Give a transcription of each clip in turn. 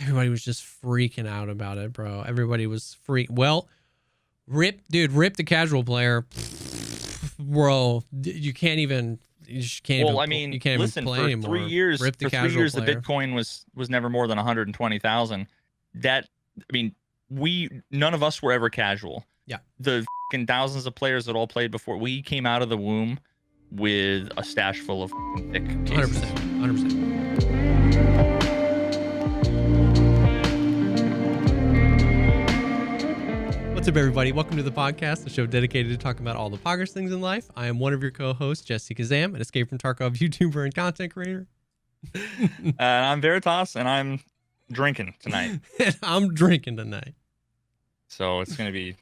everybody was just freaking out about it, bro. Everybody was Well, rip the casual player, bro. You just can't Well, even. I mean, You can't listen, even play for anymore. 3 years, Rip the for 3 casual years, the player. Bitcoin was never more than 120,000. That, I mean, none of us were ever casual. Yeah. The fucking thousands of players that all played before, we came out of the womb with a stash full of thick cases. 100%. What's up, everybody? Welcome to the podcast, the show dedicated to talking about all the poggers things in life. I am one of your co-hosts, JesseKazam, an Escape from Tarkov YouTuber and content creator. I'm Veritas, and I'm drinking tonight. And I'm drinking tonight. So it's gonna be.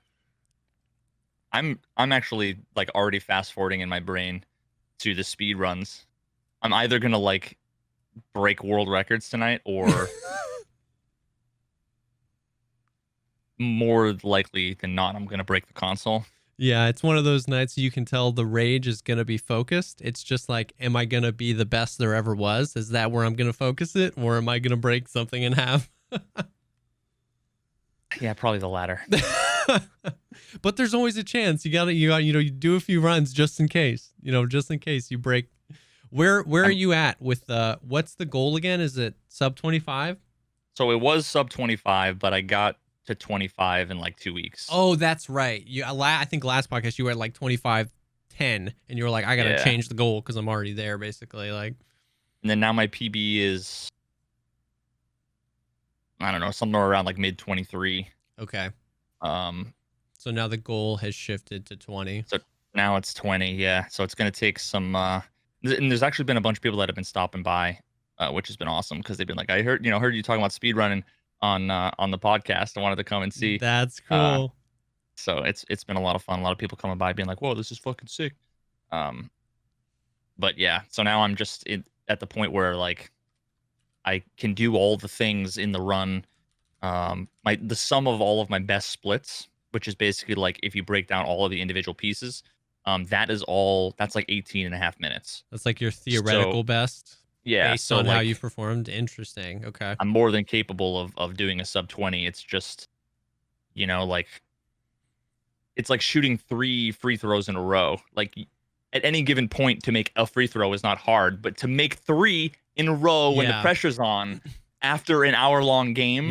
I'm actually like already fast forwarding in my brain to the speed runs. I'm either gonna like break world records tonight, or more likely than not, I'm gonna break the console. Yeah, it's one of those nights you can tell the rage is going to be focused. It's just like, am I going to be the best there ever was? Is that where I'm going to focus it? Or am I going to break something in half? Yeah, probably the latter. But there's always a chance. You do a few runs just in case. Just in case you break. Where are you at with what's the goal again? Is it sub 25? So it was sub 25, but I got to 25 in like 2 weeks. Oh, that's right. I think last podcast you were at like 25-10, and you were like, I gotta change the goal because I'm already there, basically. Like, and then now my PB is, I don't know, somewhere around like mid 23. Okay. So now the goal has shifted to 20. So now it's 20. Yeah. So it's gonna take some. And there's actually been a bunch of people that have been stopping by, which has been awesome because they've been like, I heard you talking about speedrunning on the podcast. I wanted to come and see. That's cool. So it's been a lot of fun. A lot of people coming by being like, whoa, this is fucking sick. But yeah, so now I'm just at the point where like I can do all the things in the run. The sum of all of my best splits, which is basically like if you break down all of the individual pieces, that's like 18 and a half minutes. That's like your theoretical best. Yeah, based on how you performed. Interesting. Okay. I'm more than capable of doing a sub 20. It's just, like it's like shooting 3 free throws in a row. Like at any given point to make a free throw is not hard, but to make 3 in a row when the pressure's on after an hour-long game,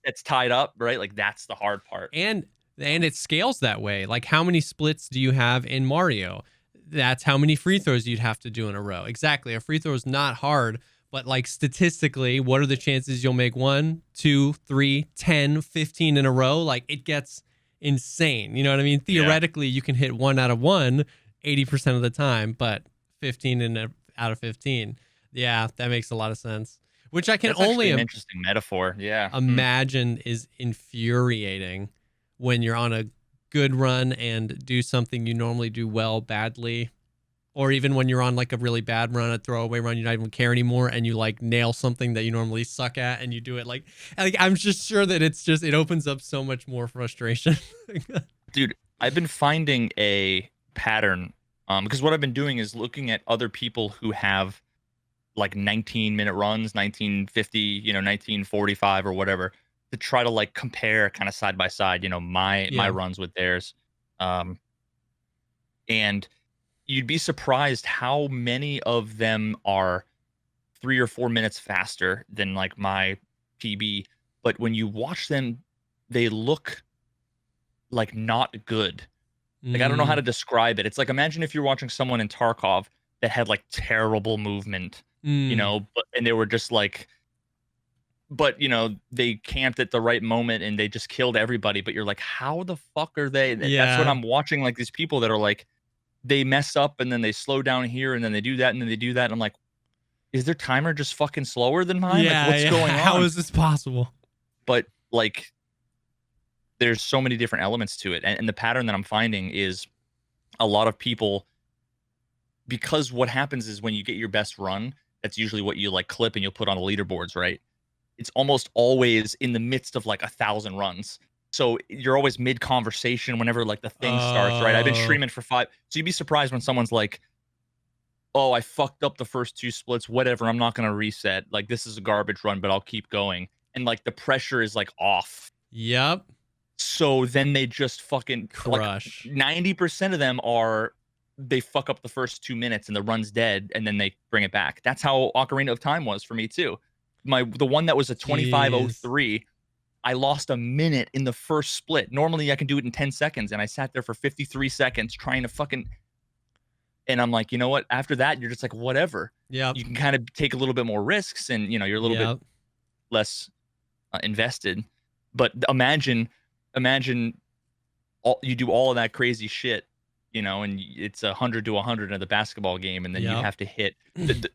it's tied up, right? Like that's the hard part. And it scales that way. Like how many splits do you have in Mario? That's how many free throws you'd have to do in a row. Exactly. A free throw is not hard, but like statistically, what are the chances you'll make 1, 2, 3, 10, 15 in a row? Like it gets insane. You know what I mean? Theoretically, you can hit 1 out of 1 80% of the time, but 15 out of 15. Yeah, that makes a lot of sense. Which I can That's only an interesting metaphor. Yeah. Imagine is infuriating when you're on a good run and do something you normally do well badly, or even when you're on like a really bad run, a throwaway run, you don't even care anymore, and you like nail something that you normally suck at and you do it like I'm just sure that it opens up so much more frustration. Dude, I've been finding a pattern because what I've been doing is looking at other people who have like 19-minute runs, 1950, 1945 or whatever, to try to like compare kind of side by side, my runs with theirs. And you'd be surprised how many of them are 3 or 4 minutes faster than like my PB. But when you watch them, they look like not good. Like I don't know how to describe it. It's like, imagine if you're watching someone in Tarkov that had like terrible movement, and they were just like, but they camped at the right moment and they just killed everybody. But you're like, how the fuck are they? That's what I'm watching. Like these people that are like, they mess up and then they slow down here and then they do that and then they do that. And I'm like, is their timer just fucking slower than mine? Yeah, like, what's going on? How is this possible? But like, there's so many different elements to it. And the pattern that I'm finding is a lot of people, because what happens is when you get your best run, that's usually what you like clip and you'll put on the leaderboards, right? It's almost always in the midst of like 1,000 runs. So you're always mid conversation whenever like the thing starts, right? I've been streaming for 5. So you'd be surprised when someone's like, oh, I fucked up the first 2 splits, whatever. I'm not going to reset. Like this is a garbage run, but I'll keep going. and like the pressure is like off. Yep. So then they just fucking Crush. Like 90% of them are they fuck up the first 2 minutes and the run's dead and then they bring it back. That's how Ocarina of Time was for me too. The one that was a 25:03, I lost a minute in the first split. Normally I can do it in 10 seconds and I sat there for 53 seconds trying to fucking, and I'm like, you know what? After that, you're just like, whatever. Yep. You can kind of take a little bit more risks and, you're a little bit less invested. But imagine you do all of that crazy shit, and it's 100 to 100 in the basketball game, and then you have to hit.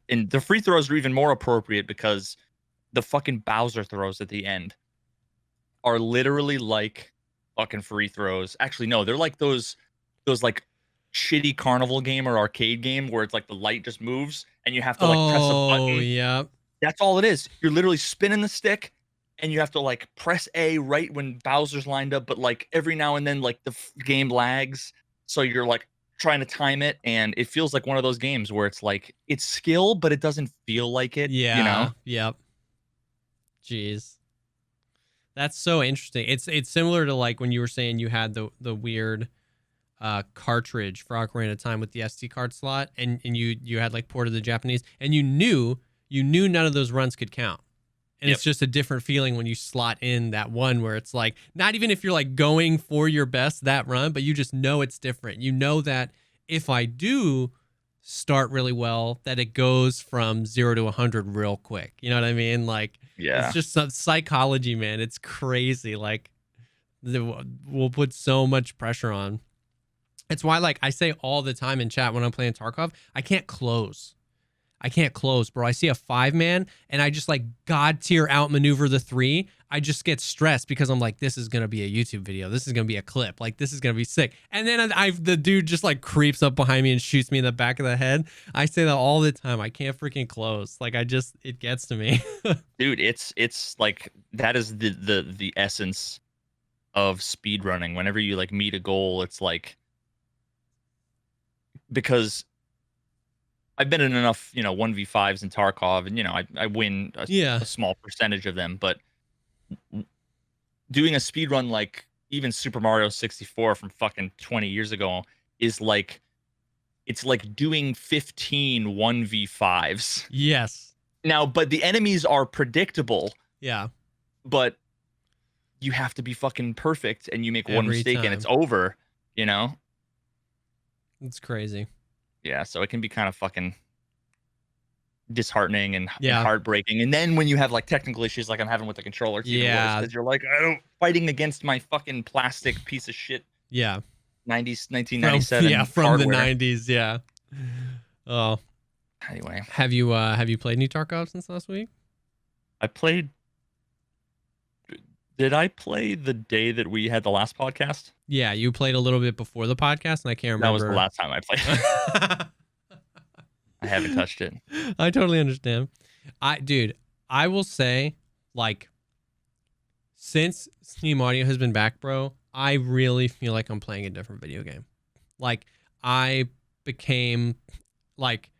And the free throws are even more appropriate because the fucking Bowser throws at the end are literally like fucking free throws. Actually, no, they're like those like shitty carnival game or arcade game where it's like the light just moves and you have to like press a button. Oh, yeah. That's all it is. You're literally spinning the stick and you have to like press A right when Bowser's lined up, but like every now and then like the game lags, so you're like trying to time it, and it feels like one of those games where it's like it's skill but it doesn't feel like it. Yep. Jeez, that's so interesting. It's similar to like when you were saying you had the weird cartridge for Ocarina of Time with the SD card slot, and you had like ported the Japanese, and you knew none of those runs could count. And it's just a different feeling when you slot in that one where it's like, not even if you're like going for your best that run, but you just know it's different. You know that if I do start really well, that it goes from 0 to 100 real quick. You know what I mean? Like, it's just some psychology, man. It's crazy. Like, we'll put so much pressure on. It's why, like, I say all the time in chat when I'm playing Tarkov, I can't close, bro. I see a 5-man and I just like God tier outmaneuver the 3. I just get stressed because I'm like, this is going to be a YouTube video. This is going to be a clip. Like, this is going to be sick. And then the dude just like creeps up behind me and shoots me in the back of the head. I say that all the time. I can't freaking close. Like, it gets to me. Dude, it's like, that is the essence of speedrunning. Whenever you like meet a goal, it's like, because I've been in enough, 1v5s in Tarkov, and I win a small percentage of them. But doing a speed run like even Super Mario 64 from fucking 20 years ago is like, it's like doing 15 1v5s. Yes. Now, but the enemies are predictable. Yeah. But you have to be fucking perfect, and you make one mistake and it's over. It's crazy. Yeah, so it can be kind of fucking disheartening and heartbreaking. And then when you have like technical issues like I'm having with the controller, because you're like, fighting against my fucking plastic piece of shit. Yeah. 1997. From hardware. the 90s. Yeah. Oh. Anyway, have you played any Tarkov since last week? I played. Did I play the day that we had the last podcast? Yeah, you played a little bit before the podcast, and I can't remember. That was the last time I played. I haven't touched it. I totally understand. I will say, like, since Steam Audio has been back, bro, I really feel like I'm playing a different video game. Like, I became, like,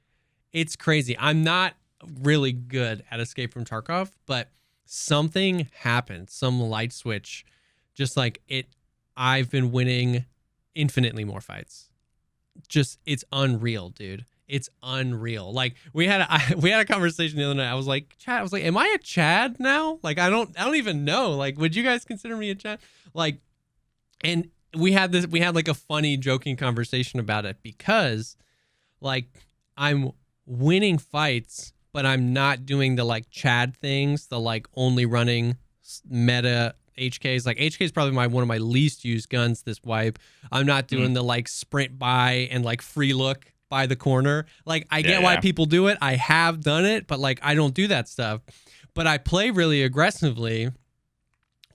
it's crazy. I'm not really good at Escape from Tarkov, but something happened, some light switch, just like it. I've been winning infinitely more fights. Just, it's unreal, dude. It's unreal. Like, we had a conversation the other night. I was like, am I a Chad now? Like, I don't even know. Like, would you guys consider me a Chad? Like, and we had like a funny joking conversation about it because, like, I'm winning fights, but I'm not doing the like Chad things, the like only running meta HKs. Like, HK is probably one of my least used guns this wipe. I'm not doing the like sprint by and like free look by the corner. Like, I get why people do it. I have done it, but like, I don't do that stuff. But I play really aggressively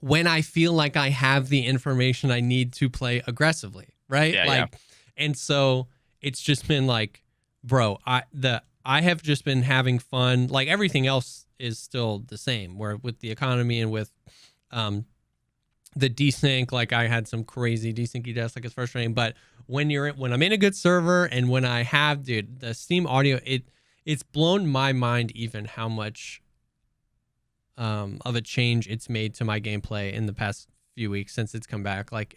when I feel like I have the information I need to play aggressively, right? And so it's just been like, bro, I have just been having fun. Like, everything else is still the same, where with the economy and with the desync, like, I had some crazy desyncy deaths, like, it's frustrating. But when I'm in a good server and when I have, dude, the Steam Audio, it's blown my mind even how much of a change it's made to my gameplay in the past few weeks since it's come back. Like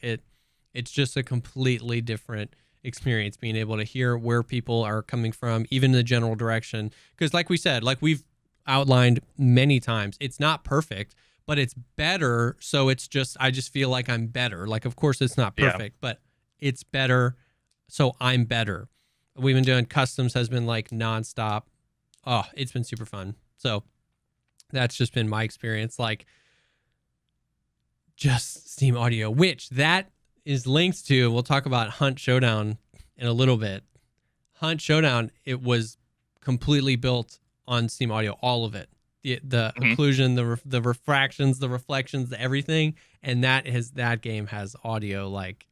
it's just a completely different experience being able to hear where people are coming from, even the general direction. Because like we said, like we've outlined many times, it's not perfect, but it's better. So it's just, I just feel like I'm better. Like, of course it's not perfect, but it's better. So I'm better. We've been doing customs, has been like nonstop. Oh, it's been super fun. So that's just been my experience. Like just Steam Audio, which that is linked to, we'll talk about Hunt Showdown in a little bit. Hunt Showdown, it was completely built on Steam Audio, all of it. The occlusion, the refractions, the reflections, the everything. And that game has audio like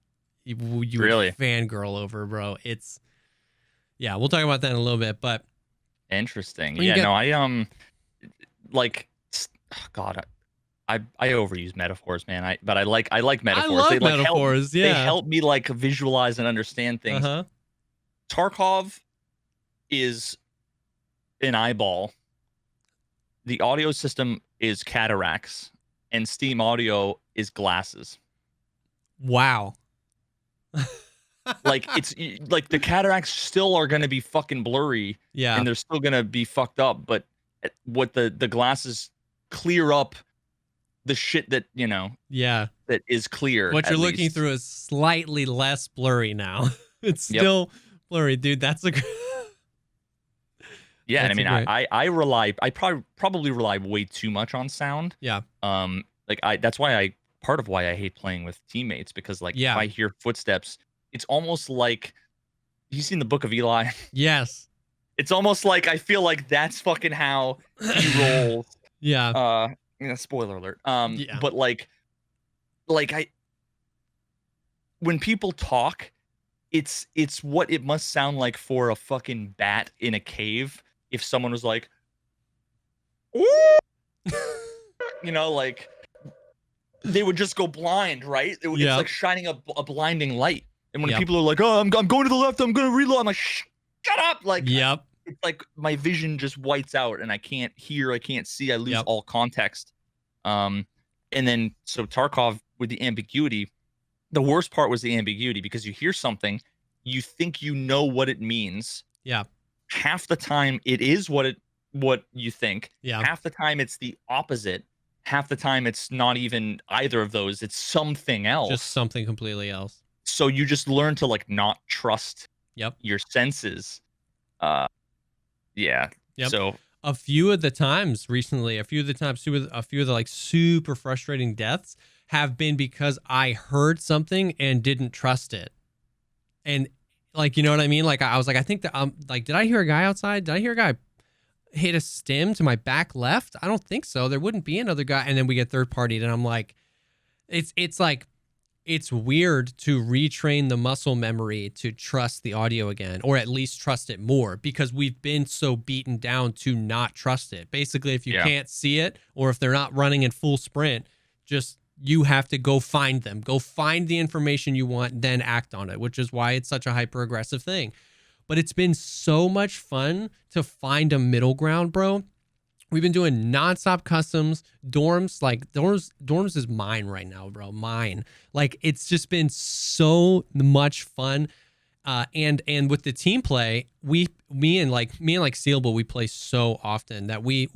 you really would fangirl over, bro. It's, yeah, we'll talk about that in a little bit, but interesting. Yeah, no, I like, God, I overuse metaphors, man. But I like metaphors. I love they like metaphors. They help me like visualize and understand things. Tarkov is an eyeball. The audio system is cataracts, and Steam Audio is glasses. Wow. Like it's like the cataracts still are gonna be fucking blurry, and they're still gonna be fucked up. But what the glasses clear up the shit that that is clear. What you're looking through is slightly less blurry now. It's still blurry, dude. That's a yeah. And I mean, I probably rely way too much on sound. Yeah. Like that's why part of why I hate playing with teammates, because like if I hear footsteps, it's almost like, you seen the Book of Eli? Yes. It's almost like I feel like that's fucking how he rolls. Yeah. Spoiler alert. But like when people talk, it's what it must sound like for a fucking bat in a cave if someone was like, ooh! Like they would just go blind, right? It's like shining a blinding light. And when people are like, oh, I'm going to the left, I'm going to reload, I'm like, shut up. Like, it's like my vision just whites out and I can't hear, I can't see, I lose all context. And then, so Tarkov with the ambiguity, the worst part was the ambiguity, because you hear something, you think you know what it means. Yeah. Half the time it is what you think. Yeah. Half the time it's the opposite. Half the time it's not even either of those. It's something else. Just something completely else. So you just learn to like not trust your senses. Yeah. So a few of the times recently, a few of the like super frustrating deaths have been because I heard something and didn't trust it. And like, you know what I mean? Like I was like, I think that like, did I hear a guy outside? Did I hear a guy hit a stim to my back left? I don't think so. There wouldn't be another guy. And then we get third partied and I'm like, it's like, it's weird to retrain the muscle memory to trust the audio again, or at least trust it more, because we've been so beaten down to not trust it. Basically, if you can't see it, or if they're not running in full sprint, just you have to go find them. Go find the information you want, then act on it, which is why it's such a hyper-aggressive thing. But it's been so much fun to find a middle ground, bro. We've been doing nonstop customs, dorms. Like dorms is mine right now, bro. Mine. Like it's just been so much fun. And with the team play, me and Sealable, we play so often that we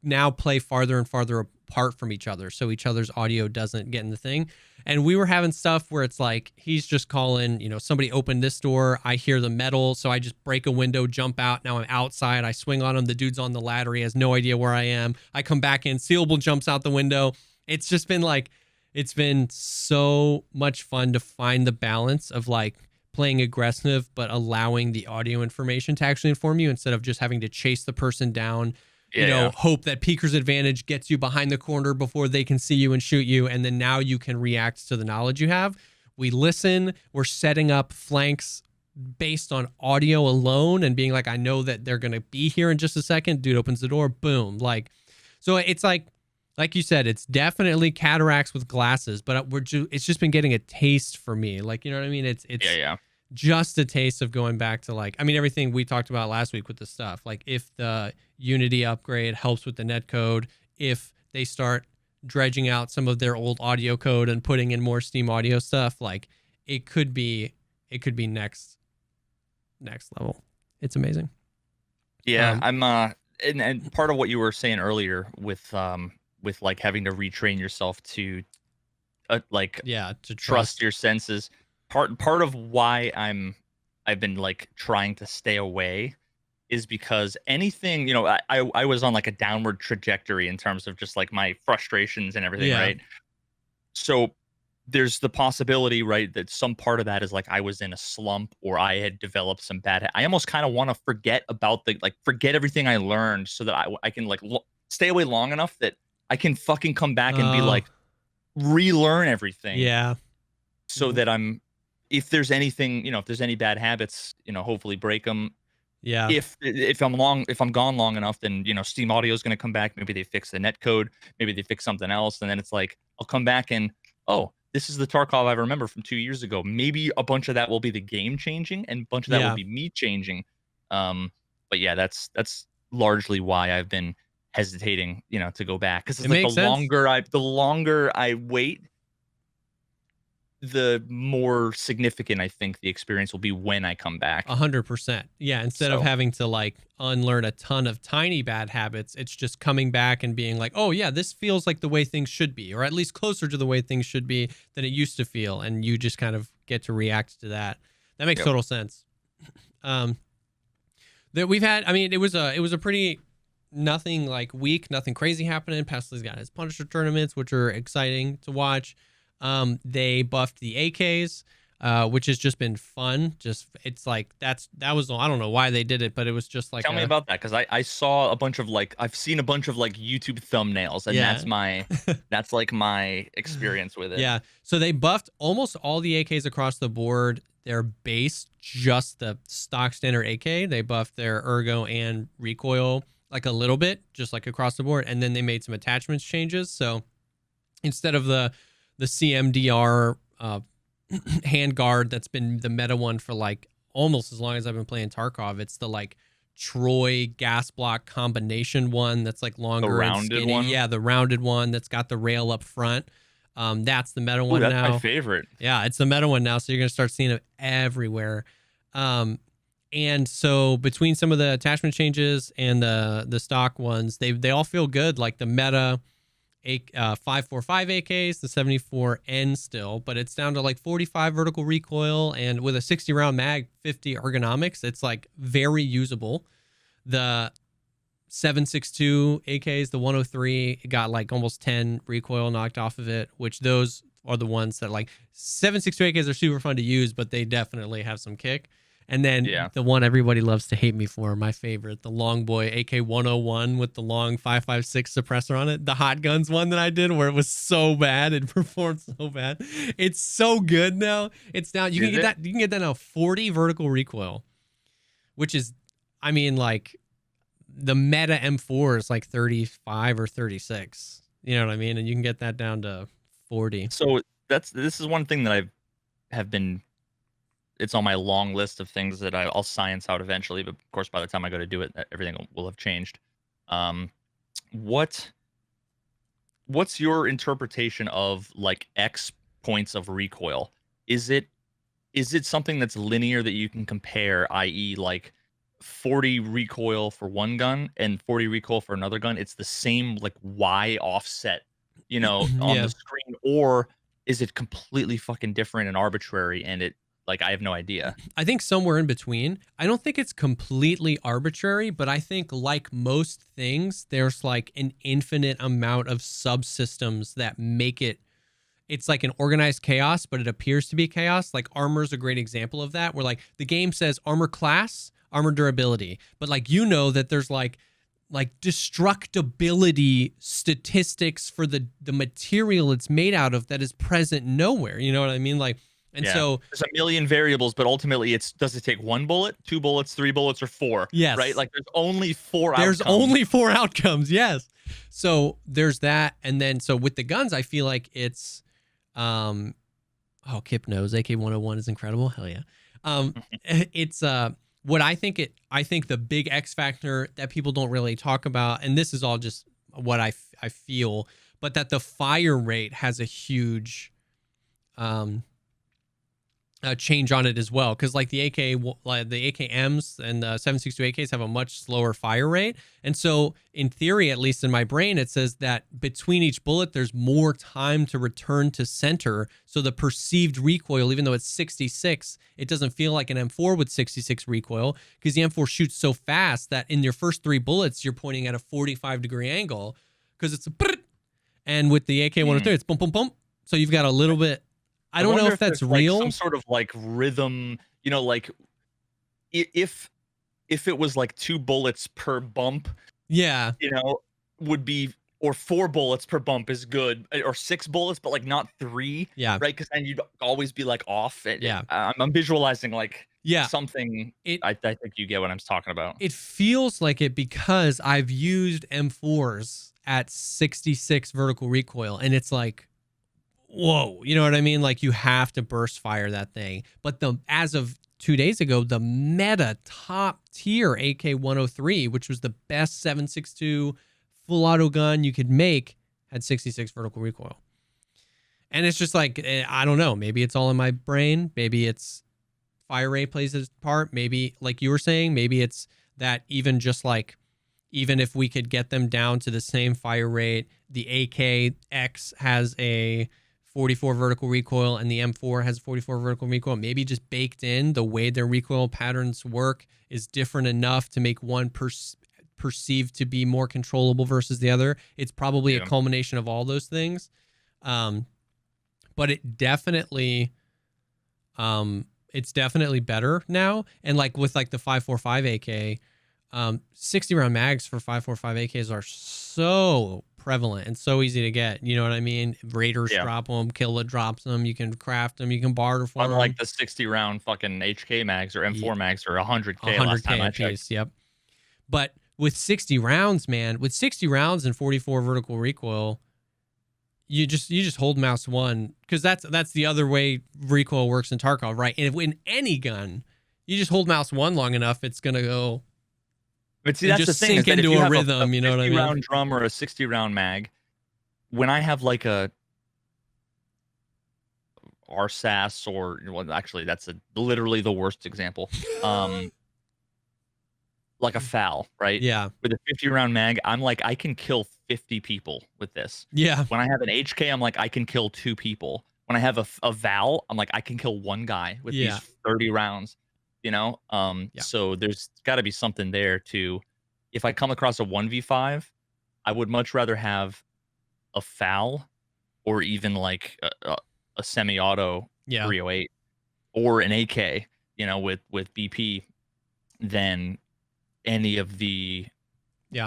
now play farther and farther apart from each other, so each other's audio doesn't get in the thing. And we were having stuff where it's like he's just calling, somebody opened this door, I hear the metal, so I just break a window, jump out, now I'm outside, I swing on him, the dude's on the ladder, he has no idea where I am, I come back in, Sealable jumps out the window. It's just been like, it's been so much fun to find the balance of like playing aggressive but allowing the audio information to actually inform you, instead of just having to chase the person down, hope that Peeker's advantage gets you behind the corner before they can see you and shoot you, and then now you can react to the knowledge you have. We listen, we're setting up flanks based on audio alone and being like, I know that they're going to be here in just a second. Dude opens the door, boom. Like, so it's like you said, it's definitely cataracts with glasses, but it's just been getting a taste for me. Like, you know what I mean? It's just a taste of going back to like, I mean, everything we talked about last week with the stuff, like if the Unity upgrade helps with the netcode, if they start dredging out some of their old audio code and putting in more Steam audio stuff, like it could be next level. It's amazing. Yeah, I'm and part of what you were saying earlier with like having to retrain yourself to like to trust your senses. Part of why I've been like trying to stay away is because anything, you know, I was on like a downward trajectory in terms of just like my frustrations and everything, right? So there's the possibility, right, that some part of that is like I was in a slump or I had developed some bad. I almost kind of want to forget about forget everything I learned so that I can like stay away long enough that I can fucking come back and be like relearn everything. Yeah. So that if there's anything, you know, if there's any bad habits, you know, hopefully break them. Yeah. If I'm gone long enough, then, you know, Steam Audio is going to come back. Maybe they fix the net code. Maybe they fix something else. And then it's like, I'll come back and, oh, this is the Tarkov I remember from 2 years ago. Maybe a bunch of that will be the game changing and a bunch of that will be me changing. But yeah, that's largely why I've been hesitating, you know, to go back. Cause it's like the longer I wait, the more significant I think the experience will be when I come back. 100%. Yeah. Instead of having to like unlearn a ton of tiny bad habits, it's just coming back and being like, oh yeah, this feels like the way things should be, or at least closer to the way things should be than it used to feel. And you just kind of get to react to that. That makes total sense. That we've had, I mean, it was a pretty nothing like week, nothing crazy happening. Pasley's got his Punisher tournaments, which are exciting to watch. They buffed the AKs, which has just been fun. Just it's like that was, I don't know why they did it, but it was just like tell me about that, because I saw a bunch of like I've seen a bunch of like YouTube thumbnails, and that's like my experience with it. Yeah. So they buffed almost all the AKs across the board. They're based just the stock standard AK. They buffed their ergo and recoil like a little bit, just like across the board, and then they made some attachments changes. So instead of the CMDR handguard that's been the meta one for like almost as long as I've been playing Tarkov, it's the like Troy gas block combination one that's like longer, the rounded and skinny. One? Yeah, the rounded one that's got the rail up front. That's the meta one now. That's my favorite. Yeah, it's the meta one now, so you're gonna start seeing it everywhere. And so between some of the attachment changes and the stock ones, they all feel good. Like the meta 545 AKs, the 74N still, but it's down to like 45 vertical recoil, and with a 60 round mag, 50 ergonomics, it's like very usable. The 762 AKs, the 103 got like almost 10 recoil knocked off of it, which those are the ones that like 762 AKs are super fun to use, but they definitely have some kick. And then the one everybody loves to hate me for, my favorite, the Long Boy AK-101 with the long 5.56 suppressor on it. The Hot Guns one that I did where it was so bad. It performed so bad. It's so good now. It's now, you can get that now 40 vertical recoil, which is, I mean, like the meta M4 is like 35 or 36. You know what I mean? And you can get that down to 40. So this is one thing that I have been, it's on my long list of things that I'll science out eventually, but of course, by the time I go to do it, everything will have changed. What's your interpretation of like X points of recoil? Is it something that's linear that you can compare, i.e. like 40 recoil for one gun and 40 recoil for another gun? It's the same like Y offset, you know, on the screen, or is it completely fucking different and arbitrary and it, like, I have no idea. I think somewhere in between. I don't think it's completely arbitrary, but I think like most things, there's like an infinite amount of subsystems that make it, it's like an organized chaos, but it appears to be chaos. Like armor's a great example of that, where like the game says armor class, armor durability, but like, you know, that there's like destructibility statistics for the material it's made out of that is present nowhere. You know what I mean? Like, and so there's a million variables, but ultimately does it take 1 bullet, 2 bullets, 3 bullets, or 4? Yes. Right? Like there's only 4 outcomes. There's only 4 outcomes. Yes. So there's that. And then, so with the guns, I feel like it's, Kip knows AK-101 is incredible. Hell yeah. It's, what I think the big X factor that people don't really talk about, and this is all just what I feel, but that the fire rate has a huge change on it as well, because like the AKMs and the 7.62 AKs have a much slower fire rate, and so in theory, at least in my brain, it says that between each bullet there's more time to return to center, so the perceived recoil, even though it's 66, it doesn't feel like an M4 with 66 recoil, because the M4 shoots so fast that in your first 3 bullets you're pointing at a 45-degree angle, because it's a and with the AK-103 it's boom boom boom, so you've got a little bit. I don't know if that's real. Like some sort of like rhythm, like if it was like 2 bullets per bump, yeah, would be, or 4 bullets per bump is good, or 6 bullets, but like not 3, yeah, right? Because then you'd always be like off. Yeah, I'm visualizing like something. I think you get what I'm talking about. It feels like it because I've used M4s at 66 vertical recoil, and it's like, whoa, you know what I mean? Like you have to burst fire that thing. But as of 2 days ago, the meta top tier AK-103, which was the best 7.62 full auto gun you could make, had 66 vertical recoil. And it's just like, I don't know. Maybe it's all in my brain. Maybe it's fire rate plays its part. Maybe, like you were saying, maybe it's that even if we could get them down to the same fire rate, the AKX has a 44 vertical recoil and the M4 has 44 vertical recoil, maybe just baked in the way their recoil patterns work is different enough to make one perceived to be more controllable versus the other. It's probably a culmination of all those things. But it definitely, it's definitely better now. And like with like the 5.45 AK, 60 round mags for 5.45 AKs are so prevalent and so easy to get. You know what I mean? Raiders drop them, Killa drops them. You can craft them. You can barter for them. Unlike the 60 round fucking HK mags or M4 mags or 100K last time I checked. Yep. But with 60 rounds, man, with 60 rounds and 44 vertical recoil, you just hold mouse 1, because that's the other way recoil works in Tarkov, right? And if in any gun, you just hold mouse 1 long enough, it's gonna go. But see, that's just the thing, sink into a rhythm. You know what I mean? 50 round drum or a 60 round mag. When I have like a RSAS, or well, actually, that's literally the worst example. Like a FAL, right? Yeah. With a 50 round mag, I'm like, I can kill 50 people with this. Yeah. When I have an HK, I'm like, I can kill 2 people. When I have a VAL, I'm like, I can kill 1 guy with these 30 rounds. So there's got to be something there too. If I come across a 1v5, I would much rather have a FAL or even like a semi-auto 308 or an AK, with BP than any of the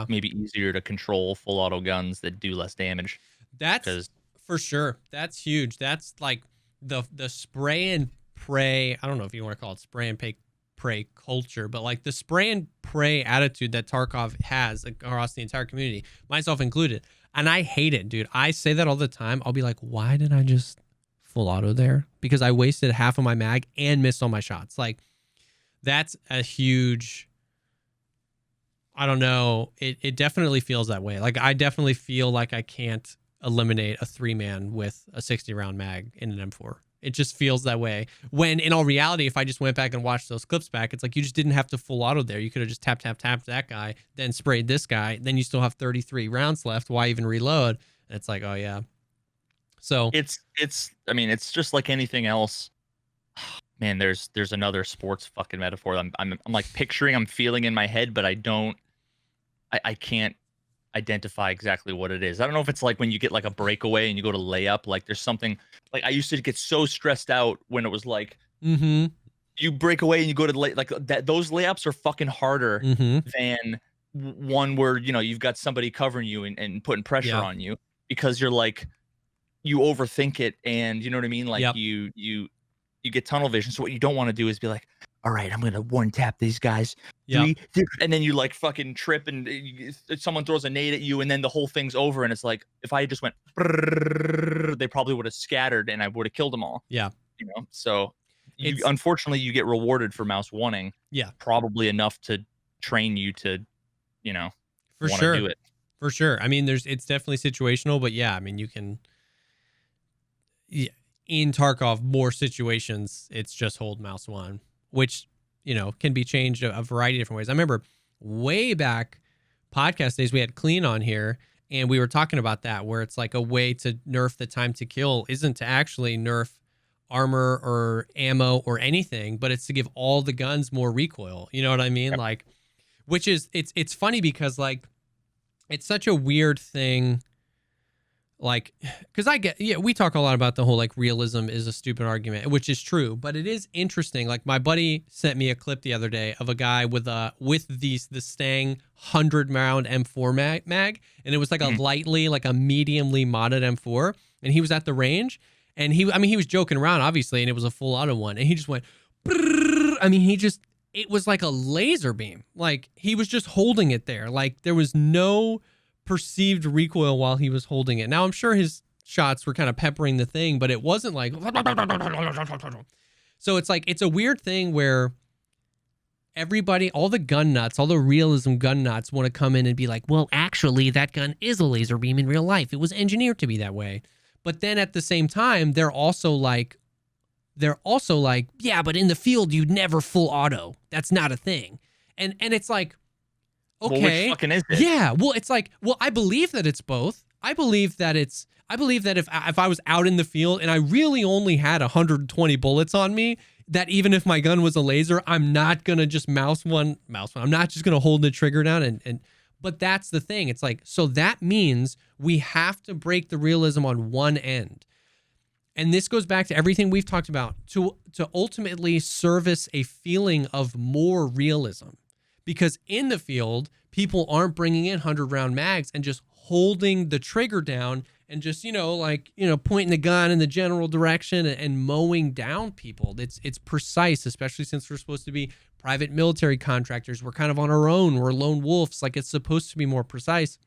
maybe easier to control full auto guns that do less damage. That's for sure. That's huge. That's like the spray and pray. I don't know if you want to call it spray and pray culture, but like the spray and pray attitude that Tarkov has across the entire community, myself included. And I hate it, dude. I say that all the time. I'll be like, why did I just full auto there? Because I wasted half of my mag and missed all my shots. Like that's a huge, I don't know. It definitely feels that way. Like I definitely feel like I can't eliminate a 3-man with a 60 round mag in an M4. It just feels that way. When in all reality, if I just went back and watched those clips back, it's like you just didn't have to full auto there. You could have just tapped that guy, then sprayed this guy. Then you still have 33 rounds left. Why even reload? And it's like, oh yeah. So it's just like anything else. Man, there's another sports fucking metaphor. I'm like picturing, I'm feeling in my head, but I can't identify exactly what it is. I don't know if it's like when you get like a breakaway and you go to layup, like there's something like I used to get so stressed out when it was like you break away and you go to like that. Those layups are fucking harder than one where you've got somebody covering you and putting pressure on you, because you're like, you overthink it, and you know what I mean, like you get tunnel vision. So what you don't want to do is be like, all right, I'm gonna one tap these guys, 3, and then you like fucking trip and someone throws a nade at you, and then the whole thing's over. And it's like, if I just went, they probably would have scattered, and I would have killed them all. Yeah, So unfortunately, you get rewarded for mouse wanting. Yeah, probably enough to train you to, for sure do it. For sure. I mean, it's definitely situational, but yeah, I mean, you can, yeah, in Tarkov, more situations, it's just hold mouse one, which, can be changed a variety of different ways. I remember way back podcast days, we had Clean on here, and we were talking about that, where it's like a way to nerf the time to kill isn't to actually nerf armor or ammo or anything, but it's to give all the guns more recoil. You know what I mean? Yep. Like, which is, it's funny because like, it's such a weird thing. Like, because we talk a lot about the whole like realism is a stupid argument, which is true, but it is interesting. Like my buddy sent me a clip the other day of a guy with the Stang 100 round M4 mag, and it was like a mediumly modded M4, and he was at the range, and he was joking around obviously, and it was a full auto one, and he just went, brrr. It was like a laser beam. Like he was just holding it there. Like there was no perceived recoil while he was holding it. Now I'm sure his shots were kind of peppering the thing, but it wasn't like. So it's like, it's a weird thing where everybody, all the gun nuts, all the realism gun nuts want to come in and be like, well, actually that gun is a laser beam in real life. It was engineered to be that way. But then at the same time, they're also like, yeah, but in the field, you'd never full auto. That's not a thing. And it's like, okay. Well, which fucking is it? Yeah. Well, it's like, well, I believe that it's both. I believe that if I was out in the field and I really only had 120 bullets on me, that even if my gun was a laser, I'm not going to just mouse one. I'm not just going to hold the trigger down but that's the thing. It's like, so that means we have to break the realism on one end. And this goes back to everything we've talked about to ultimately service a feeling of more realism. Because in the field, people aren't bringing in 100-round mags and just holding the trigger down and just, pointing the gun in the general direction and mowing down people. It's precise, especially since we're supposed to be private military contractors. We're kind of on our own. We're lone wolves. Like, it's supposed to be more precise.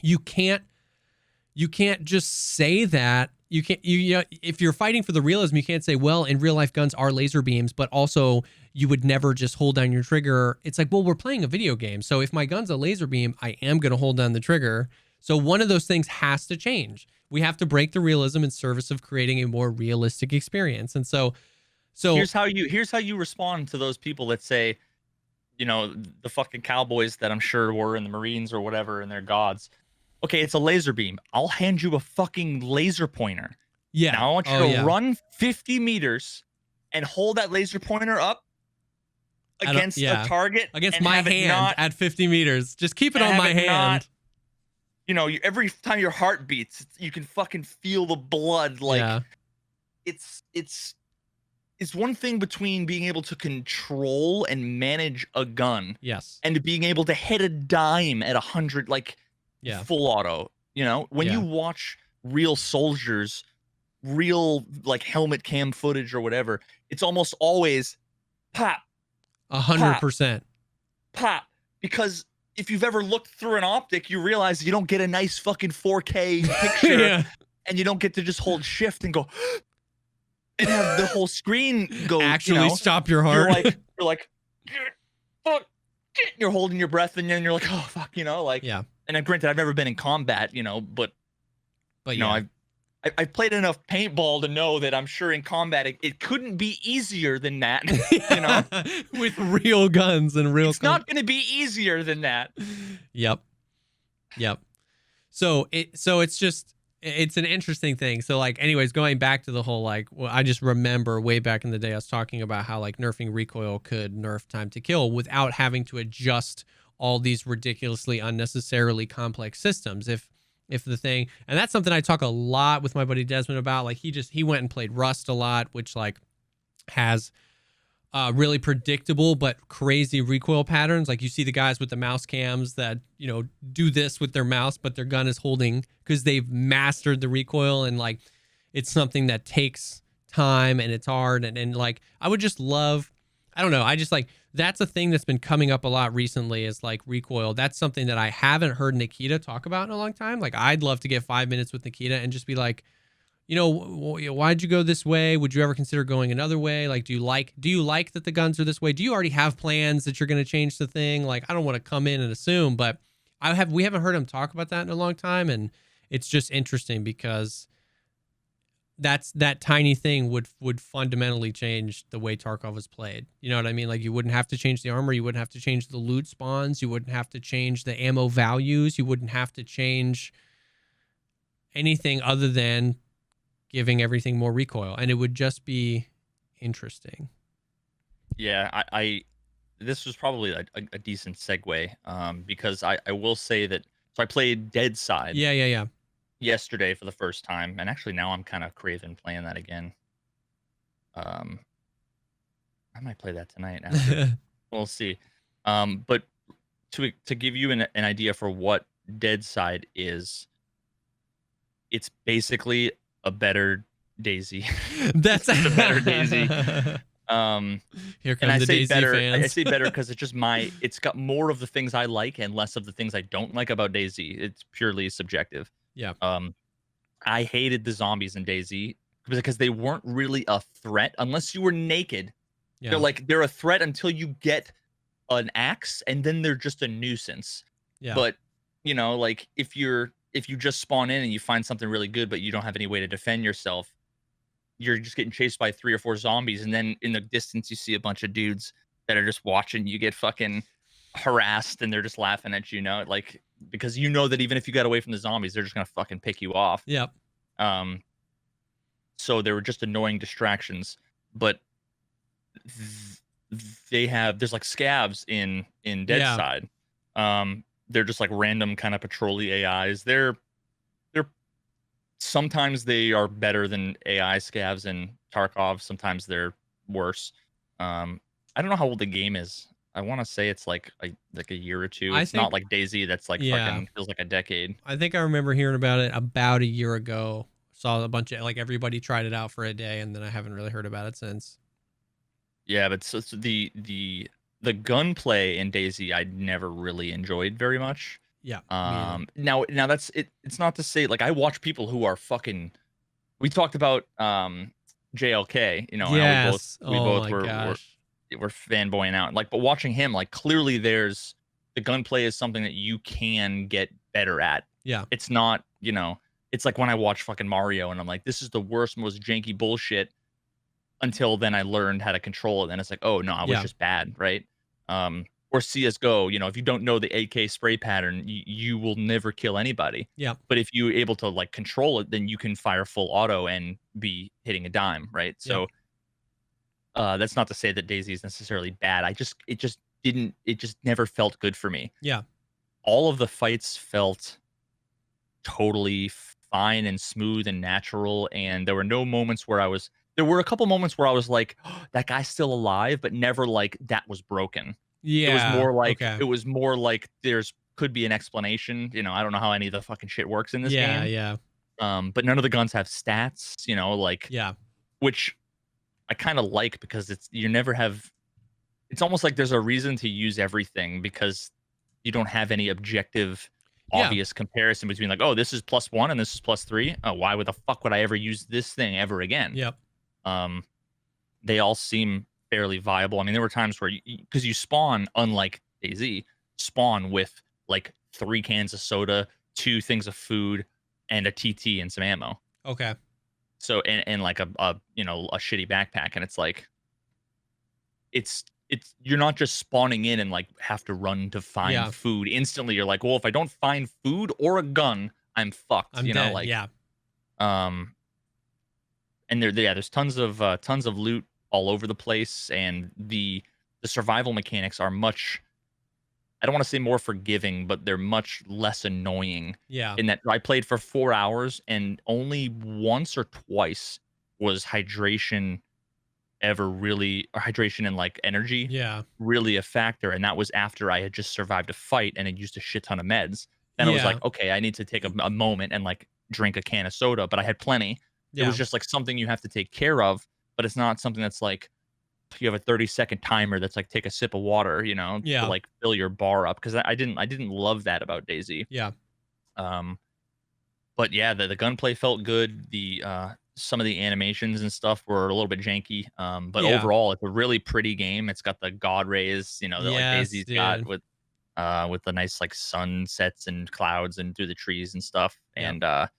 You can't just say that. You can't, if you're fighting for the realism, you can't say, well, in real life, guns are laser beams, but also you would never just hold down your trigger. It's like, well, we're playing a video game. So if my gun's a laser beam, I am going to hold down the trigger. So one of those things has to change. We have to break the realism in service of creating a more realistic experience. And so here's how you respond to those people that say, the fucking cowboys that I'm sure were in the Marines or whatever, and they're gods. Okay, it's a laser beam. I'll hand you a fucking laser pointer. Yeah. Now I want you to run 50 meters and hold that laser pointer up against a target. Against my hand at 50 meters. Just keep it on my hand. Every time your heart beats, you can fucking feel the blood. Like, it's one thing between being able to control and manage a gun. Yes. And being able to hit a dime at 100, full auto. When you watch real soldiers, real like helmet cam footage or whatever, it's almost always pop, 100%, pop. Because if you've ever looked through an optic, you realize you don't get a nice fucking 4K picture, and you don't get to just hold shift and go and have the whole screen go. Actually, stop your heart. You're like, fuck. You're holding your breath, and then you're like, oh fuck, yeah. And granted, I've never been in combat, but I've played enough paintball to know that I'm sure in combat it couldn't be easier than that. With real guns and real. It's not going to be easier than that. Yep. So it's an interesting thing. So anyways, going back to the whole I just remember way back in the day I was talking about how nerfing recoil could nerf time to kill without having to adjust all these ridiculously unnecessarily complex systems. If the thing, and that's something I talk a lot with my buddy Desmond about. He went and played Rust a lot, which has really predictable but crazy recoil patterns. You see the guys with the mouse cams that do this with their mouse, but their gun is holding because they've mastered the recoil, and it's something that takes time and it's hard. And I would just love, I don't know, I just that's a thing that's been coming up a lot recently is recoil. That's something that I haven't heard Nikita talk about in a long time. I'd love to get 5 minutes with Nikita and just be like, why'd you go this way? Would you ever consider going another way? Do you like that the guns are this way? Do you already have plans that you're going to change the thing? I don't want to come in and assume, but We haven't heard him talk about that in a long time, and it's just interesting because that tiny thing would fundamentally change the way Tarkov is played. You know what I mean? Like, you wouldn't have to change the armor, you wouldn't have to change the loot spawns, you wouldn't have to change the ammo values, you wouldn't have to change anything other than giving everything more recoil, and it would just be interesting. Yeah, I this was probably a decent segue, because I will say that, so I played Deadside Yeah. yesterday for the first time, and actually now I'm kind of craving playing that again. I might play that tonight. After. We'll see. But to give you an idea for what Deadside is, it's basically a better DayZ. That's a better DayZ. Here and come the DayZ better, fans. I say better because it's got more of the things I like and less of the things I don't like about DayZ. It's purely subjective. Yeah. I hated the zombies in DayZ because they weren't really a threat unless you were naked. Yeah. They're a threat until you get an axe, and then they're just a nuisance. Yeah. But like if you just spawn in and you find something really good, but you don't have any way to defend yourself, you're just getting chased by 3 or 4 zombies, and then in the distance you see a bunch of dudes that are just watching you get fucking harassed, and they're just laughing at you, like, because that even if you got away from the zombies, they're just gonna fucking pick you off. Yep. So they were just annoying distractions, but there's like scavs in Deadside. Yeah. They're just like random kind of patrol-y AIs. They're sometimes they are better than AI scavs in Tarkov. Sometimes they're worse. I don't know how old the game is. I want to say it's like a year or two. It's not like DayZ that's like fucking feels like a decade. I think I remember hearing about it about a year ago. Saw a bunch of like everybody tried it out for a day, and then I haven't really heard about it since. Yeah, but so the gunplay in DayZ I never really enjoyed very much. Yeah. Now that's it. It's not to say, like, I watch people who are fucking. We talked about JLK, Yes. and we both were fanboying out. Like, but watching him, like, clearly the gunplay is something that you can get better at. Yeah. It's not, it's like when I watch fucking Mario and I'm like, this is the worst, most janky bullshit. Until then I learned how to control it, and it's like, oh no, I was just bad, right? Or CSGO, if you don't know the AK spray pattern, you will never kill anybody. Yeah. But if you're able to like control it, then you can fire full auto and be hitting a dime, right? So that's not to say that DayZ is necessarily bad. It just never felt good for me. Yeah. All of the fights felt totally fine and smooth and natural, and there were no moments where there were a couple moments where I was like, oh, that guy's still alive, but never like that was broken. Yeah. It was more like there's could be an explanation. I don't know how any of the fucking shit works in this game. Yeah. But none of the guns have stats, which I kind of like, because it's almost like there's a reason to use everything, because you don't have any objective obvious comparison between like, oh, this is +1 and this is +3. Oh, why would the fuck would I ever use this thing ever again? Yep. They all seem fairly viable. I mean, there were times where because you spawn, unlike DayZ, spawn with like 3 cans of soda, 2 things of food, and a TT and some ammo. Okay. So and like a shitty backpack, and it's like it's you're not just spawning in and like have to run to find food instantly. You're like, well, if I don't find food or a gun, I'm fucked. I'm dead. Like, yeah. And there's tons of loot all over the place, and the survival mechanics are much, I don't want to say more forgiving, but they're much less annoying. Yeah. In that I played for 4 hours, and only once or twice was hydration and like energy really a factor, and that was after I had just survived a fight and had used a shit ton of meds. Then I was like, okay, I need to take a moment and like drink a can of soda, but I had plenty. It was just like something you have to take care of, but it's not something that's like you have a 30-second timer that's like take a sip of water, to like fill your bar up, because I didn't love that about DayZ. Yeah. But yeah, the gunplay felt good. The some of the animations and stuff were a little bit janky. But overall, it's a really pretty game. It's got the god rays, that like DayZ's got with with the nice like sunsets and clouds and through the trees and stuff. Yeah. And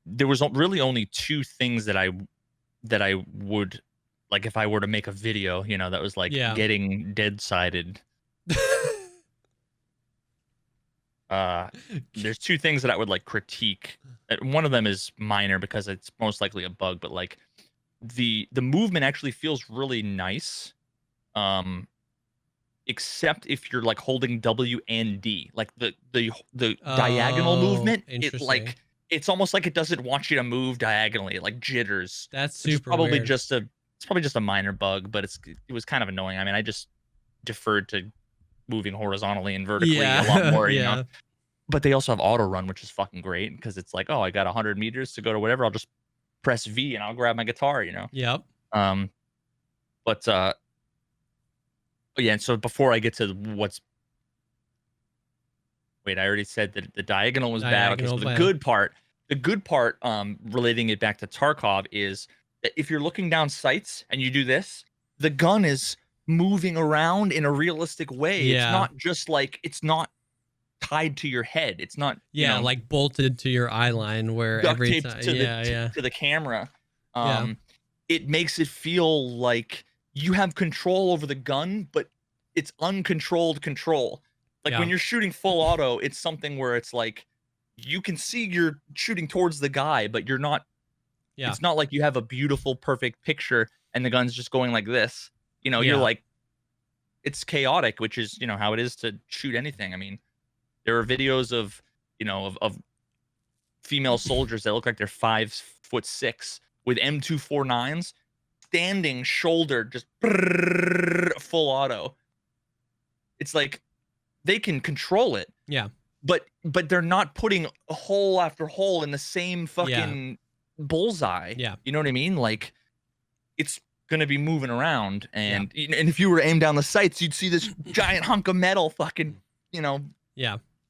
there was really only two things that I would like if I were to make a video, you know, that was like Yeah. getting dead-sided. There's two things that I would like critique. One of them is minor because it's most likely a bug, but like the movement actually feels really nice. Except if you're like holding W and D, like the diagonal movement, it like it's almost like it doesn't want you to move diagonally. It like jitters. That's Which is super probably weird. just a minor bug, but it was kind of annoying. I mean, I just deferred to moving horizontally and vertically a lot more, you know. But they also have auto run, which is fucking great because it's like, oh, I got 100 meters to go to whatever. I'll just press V and I'll grab my guitar, you know. Yep. But yeah, and so before I get to wait, I already said that the diagonal was bad. Okay, so the good part, relating it back to Tarkov is that if you're looking down sights and you do this, the gun is moving around in a realistic way. Yeah. It's not just like, it's not tied to your head. It's not, you know, like bolted to your eye line where every time to the camera. It makes it feel like you have control over the gun, but it's uncontrolled control. Like when you're shooting full auto, it's something where it's like you can see you're shooting towards the guy, but you're not. Yeah. It's not like you have a beautiful, perfect picture and the gun's just going like this. You know, you're like, it's chaotic, which is, you know, how it is to shoot anything. I mean, there are videos of, you know, of female soldiers that look like they're 5'6" with M249s standing shoulder, just full auto. It's like they can control it. Yeah. But they're not putting hole after hole in the same fucking bullseye. Yeah. You know what I mean? Like it's going to be moving around and if you were to aim down the sights, you'd see this giant hunk of metal fucking, you know,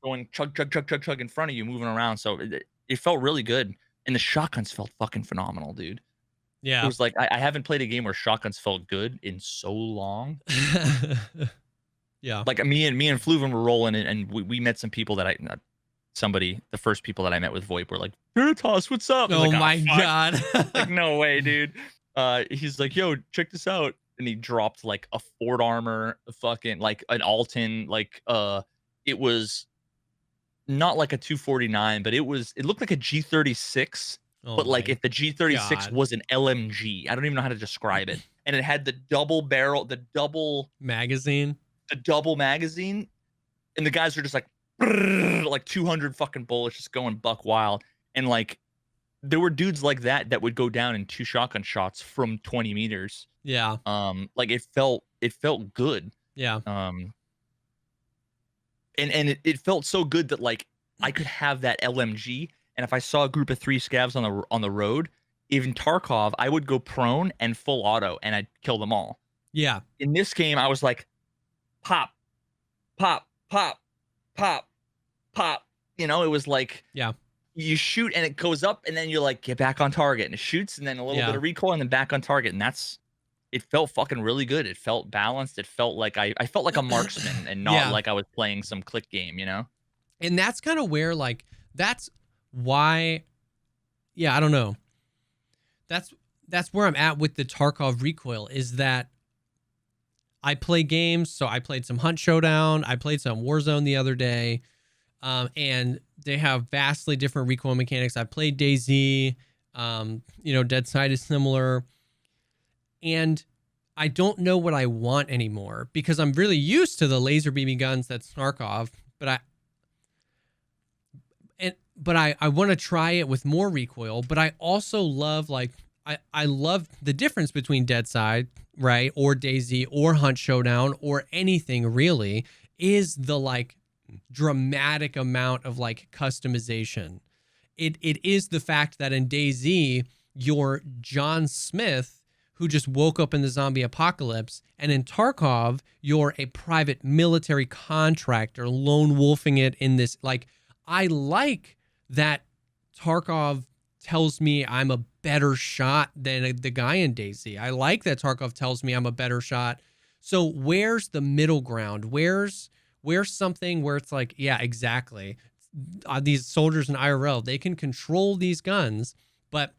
going chug, chug, chug, chug, chug in front of you, moving around. So it felt really good. And the shotguns felt fucking phenomenal, dude. Yeah. It was like, I haven't played a game where shotguns felt good in so long. Yeah. Like me and Fluven were rolling and we met some people that the first people that I met with VoIP were like, Veritas, what's up? Oh, like, my God. Like, no way, dude. He's like, yo, check this out. And he dropped like a Ford Armor, fucking like an Alton, like it was not like a 249, but it looked like a G36. Oh, but like if the G36 was an LMG, I don't even know how to describe it. And it had the double magazine, and the guys are just like 200 fucking bullets just going buck wild. And like there were dudes like that would go down in 2 shotgun shots from 20 meters. Yeah. Like it felt good. Yeah. And it felt so good that like I could have that LMG, and if I saw a group of 3 scavs on the road, even Tarkov, I would go prone and full auto and I'd kill them all. Yeah. In this game, I was like, pop, pop, pop, pop, pop. You know, it was like, you shoot and it goes up, and then you're like, get back on target, and it shoots, and then a little bit of recoil, and then back on target, and it felt fucking really good. It felt balanced. It felt like I felt like a marksman and not like I was playing some click game, you know? And that's kind of where, like, that's why, I don't know. That's where I'm at with the Tarkov Recoil, is that I play games. So I played some Hunt Showdown. I played some Warzone the other day. And they have vastly different recoil mechanics. I played DayZ. Deadside is similar. And I don't know what I want anymore because I'm really used to the laser BB guns that's Tarkov, but I want to try it with more recoil. But I also love, like, I love the difference between Deadside, right, or DayZ or Hunt Showdown or anything really, is the like dramatic amount of like customization. It is the fact that in DayZ you're John Smith who just woke up in the zombie apocalypse, and in Tarkov you're a private military contractor lone wolfing it in this. Like, I like that Tarkov tells me I'm a better shot than the guy in DayZ. I like that Tarkov tells me I'm a better shot So where's the middle ground? Where's something where it's like, yeah, exactly. These soldiers in IRL, they can control these guns, but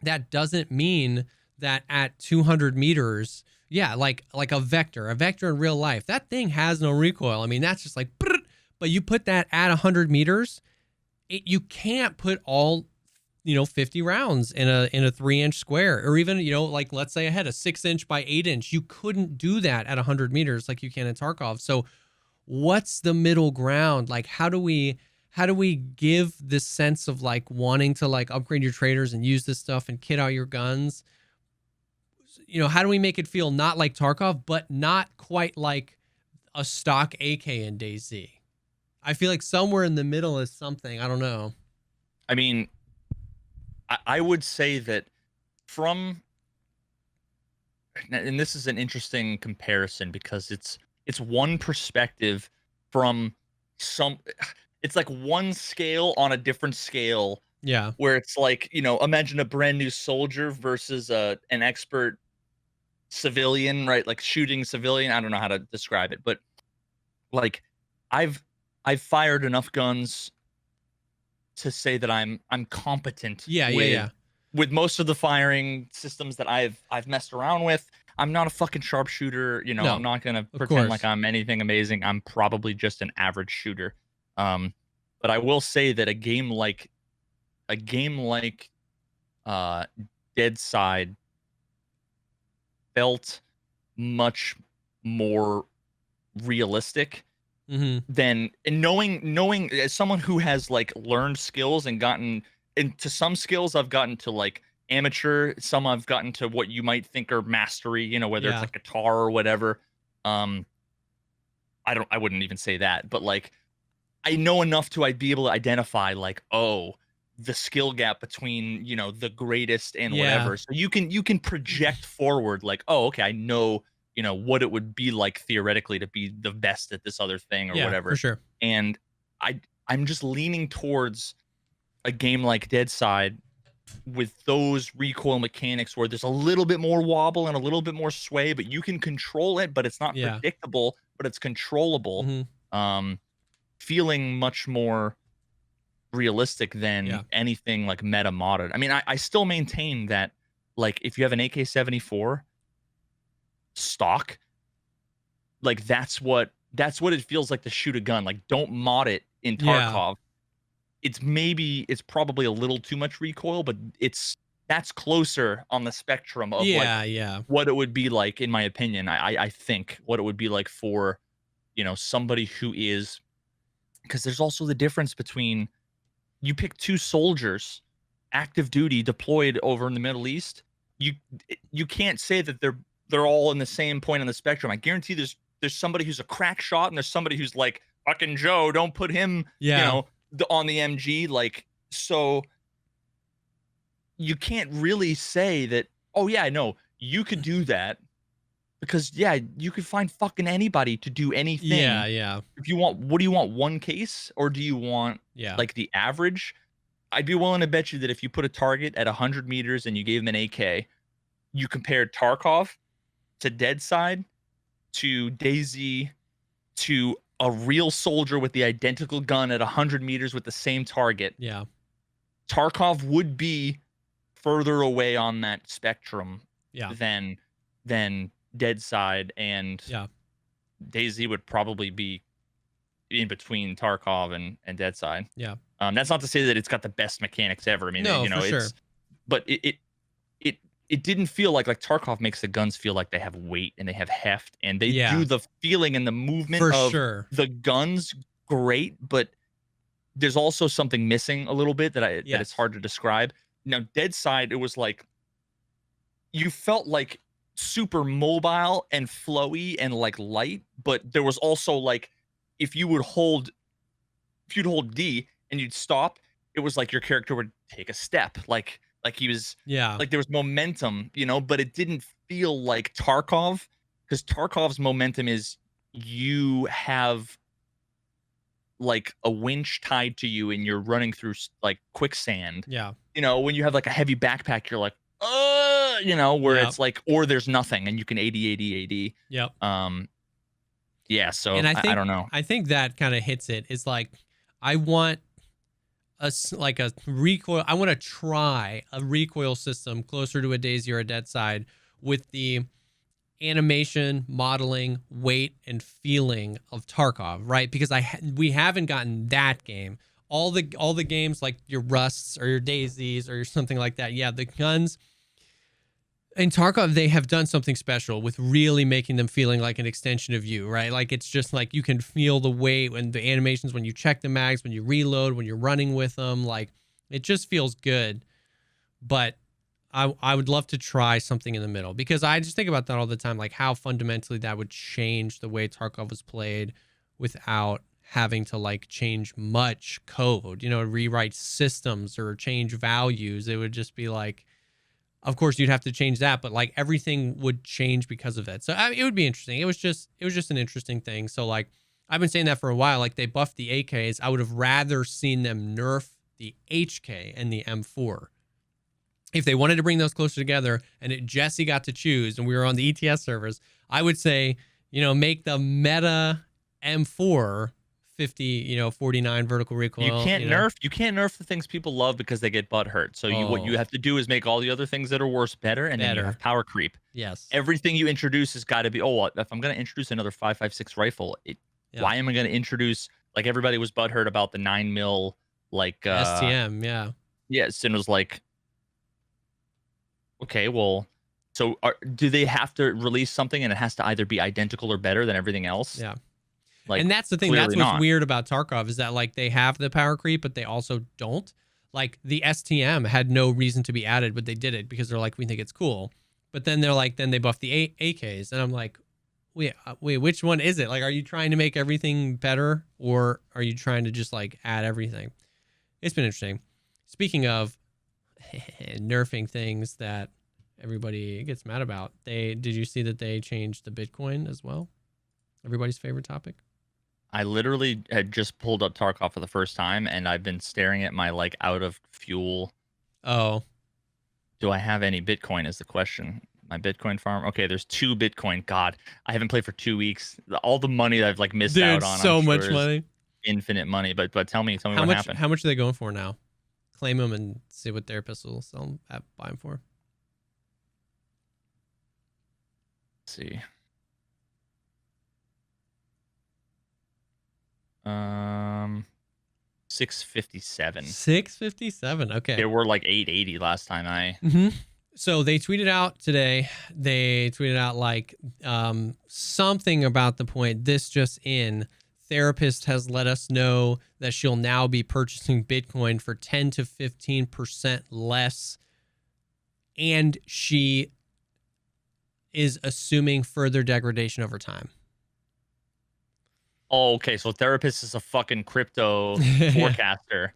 that doesn't mean that at 200 meters, yeah, like a vector in real life, that thing has no recoil. I mean, that's just like, but you put that at 100 meters, you can't put all 50 rounds in a 3-inch square, or even like, let's say I had a 6-inch by 8-inch. You couldn't do that at 100 meters like you can in Tarkov. So what's the middle ground? Like, how do we give this sense of like wanting to like upgrade your traders and use this stuff and kit out your guns? How do we make it feel not like Tarkov, but not quite like a stock AK in DayZ? I feel like somewhere in the middle is something. I don't know. I mean, I would say that and this is an interesting comparison because it's one perspective from it's like one scale on a different scale. Yeah. Where it's like, imagine a brand new soldier versus an expert civilian, right? Like shooting civilian. I don't know how to describe it, but like I've fired enough guns to say that I'm competent. With most of the firing systems that I've messed around with. I'm not a fucking sharpshooter. No, I'm not gonna pretend like I'm anything amazing. I'm probably just an average shooter. But I will say that a game like Deadside felt much more realistic than, and knowing as someone who has like learned skills and gotten into some skills, I've gotten to like amateur, some I've gotten to what you might think are mastery, whether it's like guitar or whatever. I wouldn't even say that, but like I know enough to be able to identify like, oh, the skill gap between the greatest and whatever. So you can project forward like, oh, okay, I know what it would be like theoretically to be the best at this other thing or whatever. For sure. And I'm just leaning towards a game like Deadside with those recoil mechanics where there's a little bit more wobble and a little bit more sway, but you can control it, but it's not predictable, but it's controllable. Feeling much more realistic than anything like meta modded. I mean, I still maintain that like if you have an AK-74 stock, like that's what it feels like to shoot a gun. Like don't mod it in Tarkov. It's probably a little too much recoil, but that's closer on the spectrum of what it would be like, in my opinion. I think what it would be like for somebody who is, because there's also the difference between, you pick two soldiers active duty deployed over in the Middle East, you can't say that they're all in the same point on the spectrum. I guarantee there's somebody who's a crack shot and there's somebody who's like, fucking Joe, don't put him on the MG. Like, so you can't really say that, oh yeah, no, you could do that, because you could find fucking anybody to do anything. If you want, what do you want, one case, or do you want like the average? I'd be willing to bet you that if you put a target at 100 meters and you gave him an AK, you compared Tarkov to Deadside to DayZ to a real soldier with the identical gun at 100 meters with the same target. Tarkov would be further away on that spectrum than Deadside, and DayZ would probably be in between Tarkov and Deadside. That's not to say that it's got the best mechanics ever. I mean, it's, but it didn't feel like Tarkov makes the guns feel like they have weight and they have heft, and they do the feeling and the movement of the guns great, but there's also something missing a little bit that it's hard to describe. Now, Deadside, it was like you felt like super mobile and flowy and like light, but there was also like if you'd hold D and you'd stop, it was like your character would take a step, like he was like there was momentum, but it didn't feel like Tarkov, because Tarkov's momentum is you have like a winch tied to you and you're running through like quicksand. When you have like a heavy backpack, you're like, you know, where Yep. it's like, or there's nothing and you can AD. Yep. Yeah, so And I don't know. I think that kind of hits it. Is like, I want like a recoil. I want to try a recoil system closer to a DayZ or a Deadside with the animation, modeling, weight, and feeling of Tarkov, right? Because we haven't gotten that game. All the games like your Rusts or your DayZs or something like that. Yeah, the guns. In Tarkov, they have done something special with really making them feeling like an extension of you, right? Like, it's just like you can feel the weight and the animations when you check the mags, when you reload, when you're running with them. Like, it just feels good. But I would love to try something in the middle, because I just think about that all the time, like how fundamentally that would change the way Tarkov was played without having to like change much code, you know, rewrite systems or change values. It would just be like, of course you'd have to change that, but like everything would change because of it. So it would be interesting. It was just an interesting thing. So like, I've been saying that for a while. Like, they buffed the AKs. I would have rather seen them nerf the HK and the M4. If they wanted to bring those closer together and Jesse got to choose and we were on the ETS servers, I would say, you know, make the meta M4 50, you know, 49 vertical recoil. You can't nerf the things people love because they get butt hurt. So what you have to do is make all the other things that are worse better, and then you have power creep. Yes. Everything you introduce has got to be, if I'm going to introduce another 5.56 rifle, why am I going to introduce, like, everybody was butt hurt about the 9mm, like STM, yeah. Yes, and it was like, okay, well, so do they have to release something and it has to either be identical or better than everything else? Yeah. Like, and that's the thing. That's what's not weird about Tarkov, is that like they have the power creep, but they also don't. Like, the STM had no reason to be added, but they did it because they're like, we think it's cool. But then they're like, then they buff the AKs, and I'm like, wait, which one is it? Like, are you trying to make everything better, or are you trying to just like add everything? It's been interesting. Speaking of nerfing things that everybody gets mad about, did you see that they changed the Bitcoin as well? Everybody's favorite topic. I literally had just pulled up Tarkov for the first time, and I've been staring at my like out of fuel. Oh, do I have any Bitcoin is the question. My Bitcoin farm. Okay, there's 2 Bitcoin. God, I haven't played for 2 weeks. All the money that I've like missed out on. So much money. Infinite money. But tell me what happened. How much are they going for now? Claim them and see what their pistols sell them at, buy them for. Let's see. 657. 657. Okay. They were like 880 last time I. So they tweeted out today. They tweeted out like something about the point. This just in. Therapist has let us know that she'll now be purchasing Bitcoin for 10 to 15% less, and she is assuming further degradation over time. Oh, okay. So Therapist is a fucking crypto forecaster.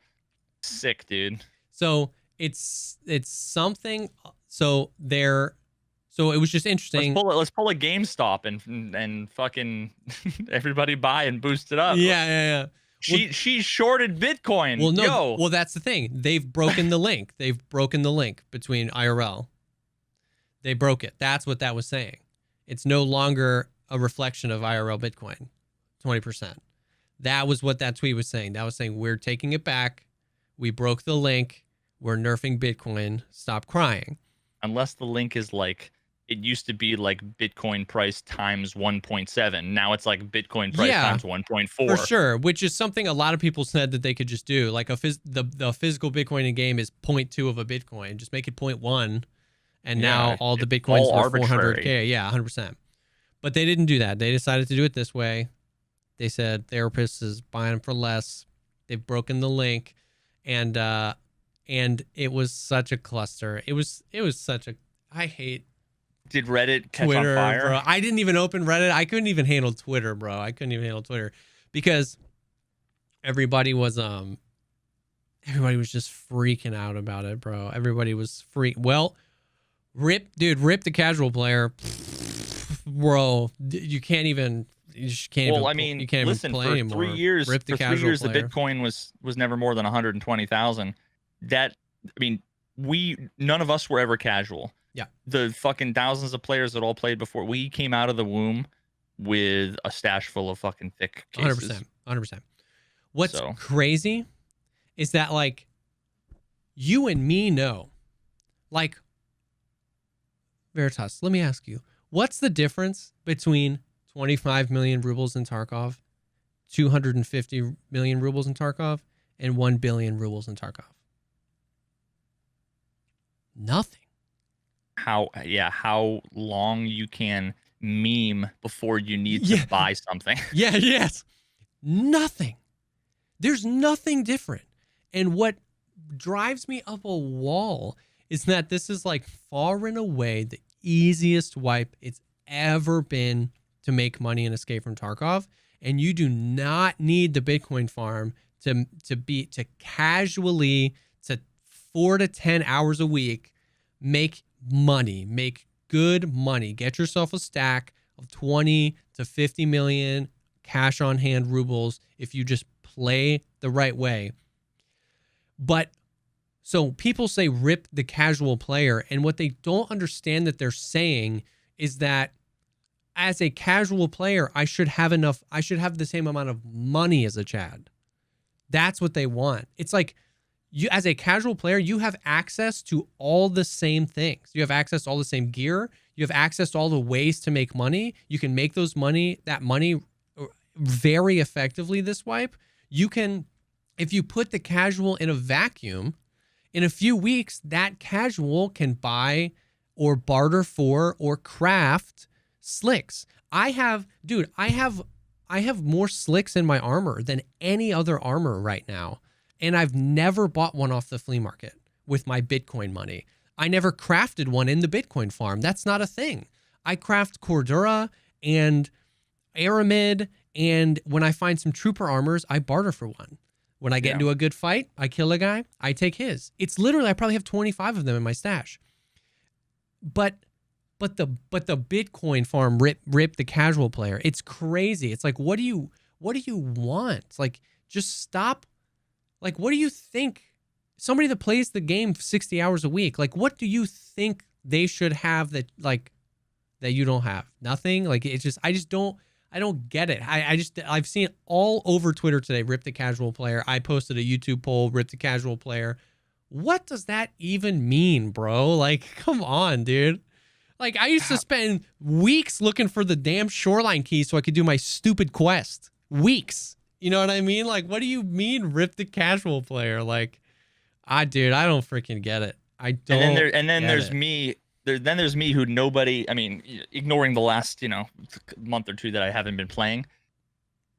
Sick, dude. So it's something. So it was just interesting. Let's pull a GameStop and fucking everybody buy and boost it up. Yeah. She shorted Bitcoin. Well, no. Well, that's the thing. They've broken the link. They've broken the link between IRL. They broke it. That's what that was saying. It's no longer a reflection of IRL Bitcoin. 20%. That was what that tweet was saying. That was saying, we're taking it back. We broke the link. We're nerfing Bitcoin. Stop crying. Unless the link is like, it used to be like Bitcoin price times 1.7. Now it's like Bitcoin price times 1.4. For sure, which is something a lot of people said that they could just do. Like the physical Bitcoin in game is 0.2 of a Bitcoin. Just make it 0.1. And now all the Bitcoins are 400K. Yeah, 100%. But they didn't do that. They decided to do it this way. They said Therapist is buying them for less. They've broken the link. And it was such a cluster. It was such a, I hate. Did Reddit catch Twitter, on fire? Bro. I didn't even open Reddit. I couldn't even handle Twitter, bro. I couldn't even handle Twitter because everybody was just freaking out about it, bro. Everybody was Well, rip the casual player, bro. You can't even. You just can't. Well, even, I mean, you can't listen. even play For anymore. 3 years, Rip the for 3 casual years, player. the Bitcoin was never more than 120,000. That, I mean, none of us were ever casual. Yeah. The fucking thousands of players that all played before, we came out of the womb with a stash full of fucking thick cases. 100%. What's So crazy is that, like, you and me know, like, Veritas, let me ask you, what's the difference between 25 million rubles in Tarkov, 250 million rubles in Tarkov, and 1 billion rubles in Tarkov? Nothing. how long you can meme before you need to buy something. Yes. Nothing. There's nothing different. And what drives me up a wall is that this is, like, far and away the easiest wipe it's ever been to make money in Escape from Tarkov. And you do not need the Bitcoin farm to casually, to 4 to 10 hours a week, make money, make good money. Get yourself a stack of 20 to 50 million cash on hand rubles if you just play the right way. But so people say rip the casual player, and what they don't understand that they're saying is that as a casual player, I should have the same amount of money as a Chad. That's what they want. It's like, you, as a casual player, you have access to all the same things. You have access to all the same gear. You have access to all the ways to make money. You can make that money very effectively this wipe. You can, if you put the casual in a vacuum, in a few weeks, that casual can buy or barter for or craft slicks. I have more slicks in my armor than any other armor right now. And I've never bought one off the flea market with my Bitcoin money. I never crafted one in the Bitcoin farm. That's not a thing. I craft Cordura and Aramid, and when I find some trooper armors, I barter for one. When I get into a good fight, I kill a guy, I take his. It's literally, I probably have 25 of them in my stash. But the Bitcoin farm rip the casual player. It's crazy. It's like, what do you want? It's like, just stop. Like, what do you think? Somebody that plays the game 60 hours a week, like, what do you think they should have that you don't have? Nothing. Like, it's just, I don't get it. I've seen it all over Twitter today. Rip the casual player. I posted a YouTube poll, rip the casual player. What does that even mean, bro? Like, come on, dude. Like, I used to spend weeks looking for the damn shoreline key so I could do my stupid quest. Weeks. You know what I mean? Like, what do you mean rip the casual player? Like, dude, I don't freaking get it. I don't. And then there's me. Then there's me who nobody, I mean, ignoring the last, month or two that I haven't been playing.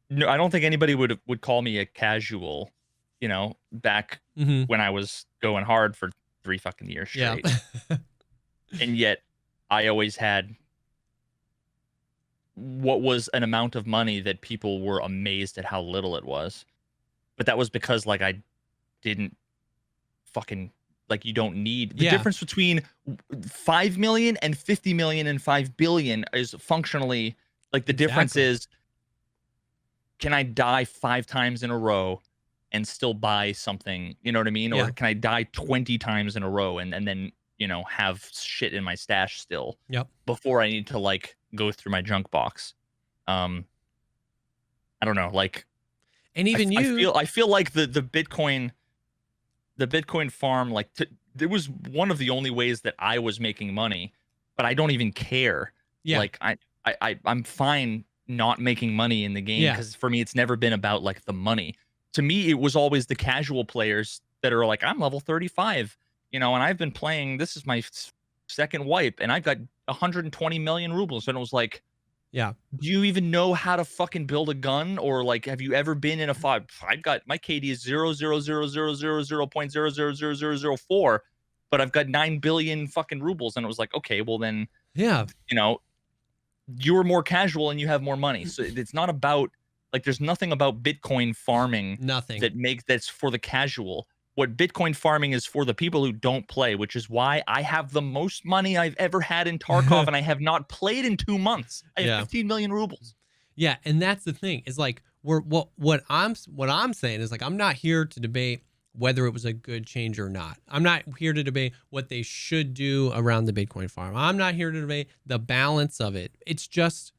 No, I don't think anybody would call me a casual, back when I was going hard for 3 fucking years straight. Yeah. And yet I always had what was an amount of money that people were amazed at how little it was. But that was because, like, I didn't fucking, like, you don't need the difference between 5 million and 50 million and 5 billion is functionally, like, the difference is, can I die 5 times in a row and still buy something? You know what I mean? Or can I die 20 times in a row and then, have shit in my stash still before I need to, like, go through my junk box? I don't know, like, and even I feel like the Bitcoin farm, like, it was one of the only ways that I was making money, but I don't even care. Yeah. Like, I'm fine not making money in the game, because for me, it's never been about, like, the money. To me, it was always the casual players that are like, I'm level 35, and I've been playing, this is my second wipe, and I got 120 million rubles. And it was like, do you even know how to fucking build a gun? Or, like, have you ever been in a fight? I've got, my KD is 0.00000004, but I've got 9 billion fucking rubles. And it was like, okay, well then, you're more casual and you have more money. So it's not about, like, there's nothing about Bitcoin farming that's for the casual. What Bitcoin farming is for the people who don't play, which is why I have the most money I've ever had in Tarkov, and I have not played in 2 months. I have 15 million rubles. Yeah, and that's the thing. Is like, what I'm saying is, like, I'm not here to debate whether it was a good change or not. I'm not here to debate what they should do around the Bitcoin farm. I'm not here to debate the balance of it. It's just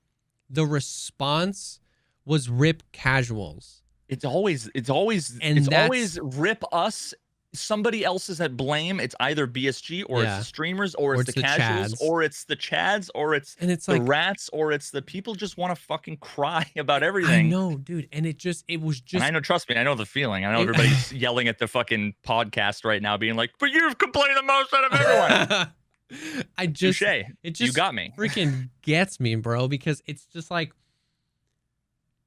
the response was rip casuals. It's always rip us. Somebody else is at blame. It's either BSG or it's the streamers or it's the casuals chads. or it's the chads or it's the like, rats or it's the people just want to fucking cry about everything. I know, dude. And it was just. And I know, trust me, I know the feeling. I know everybody's yelling at the fucking podcast right now, being like, "But you've complained the most out of everyone." Touché. It just you got me. Freaking gets me, bro, because it's just like,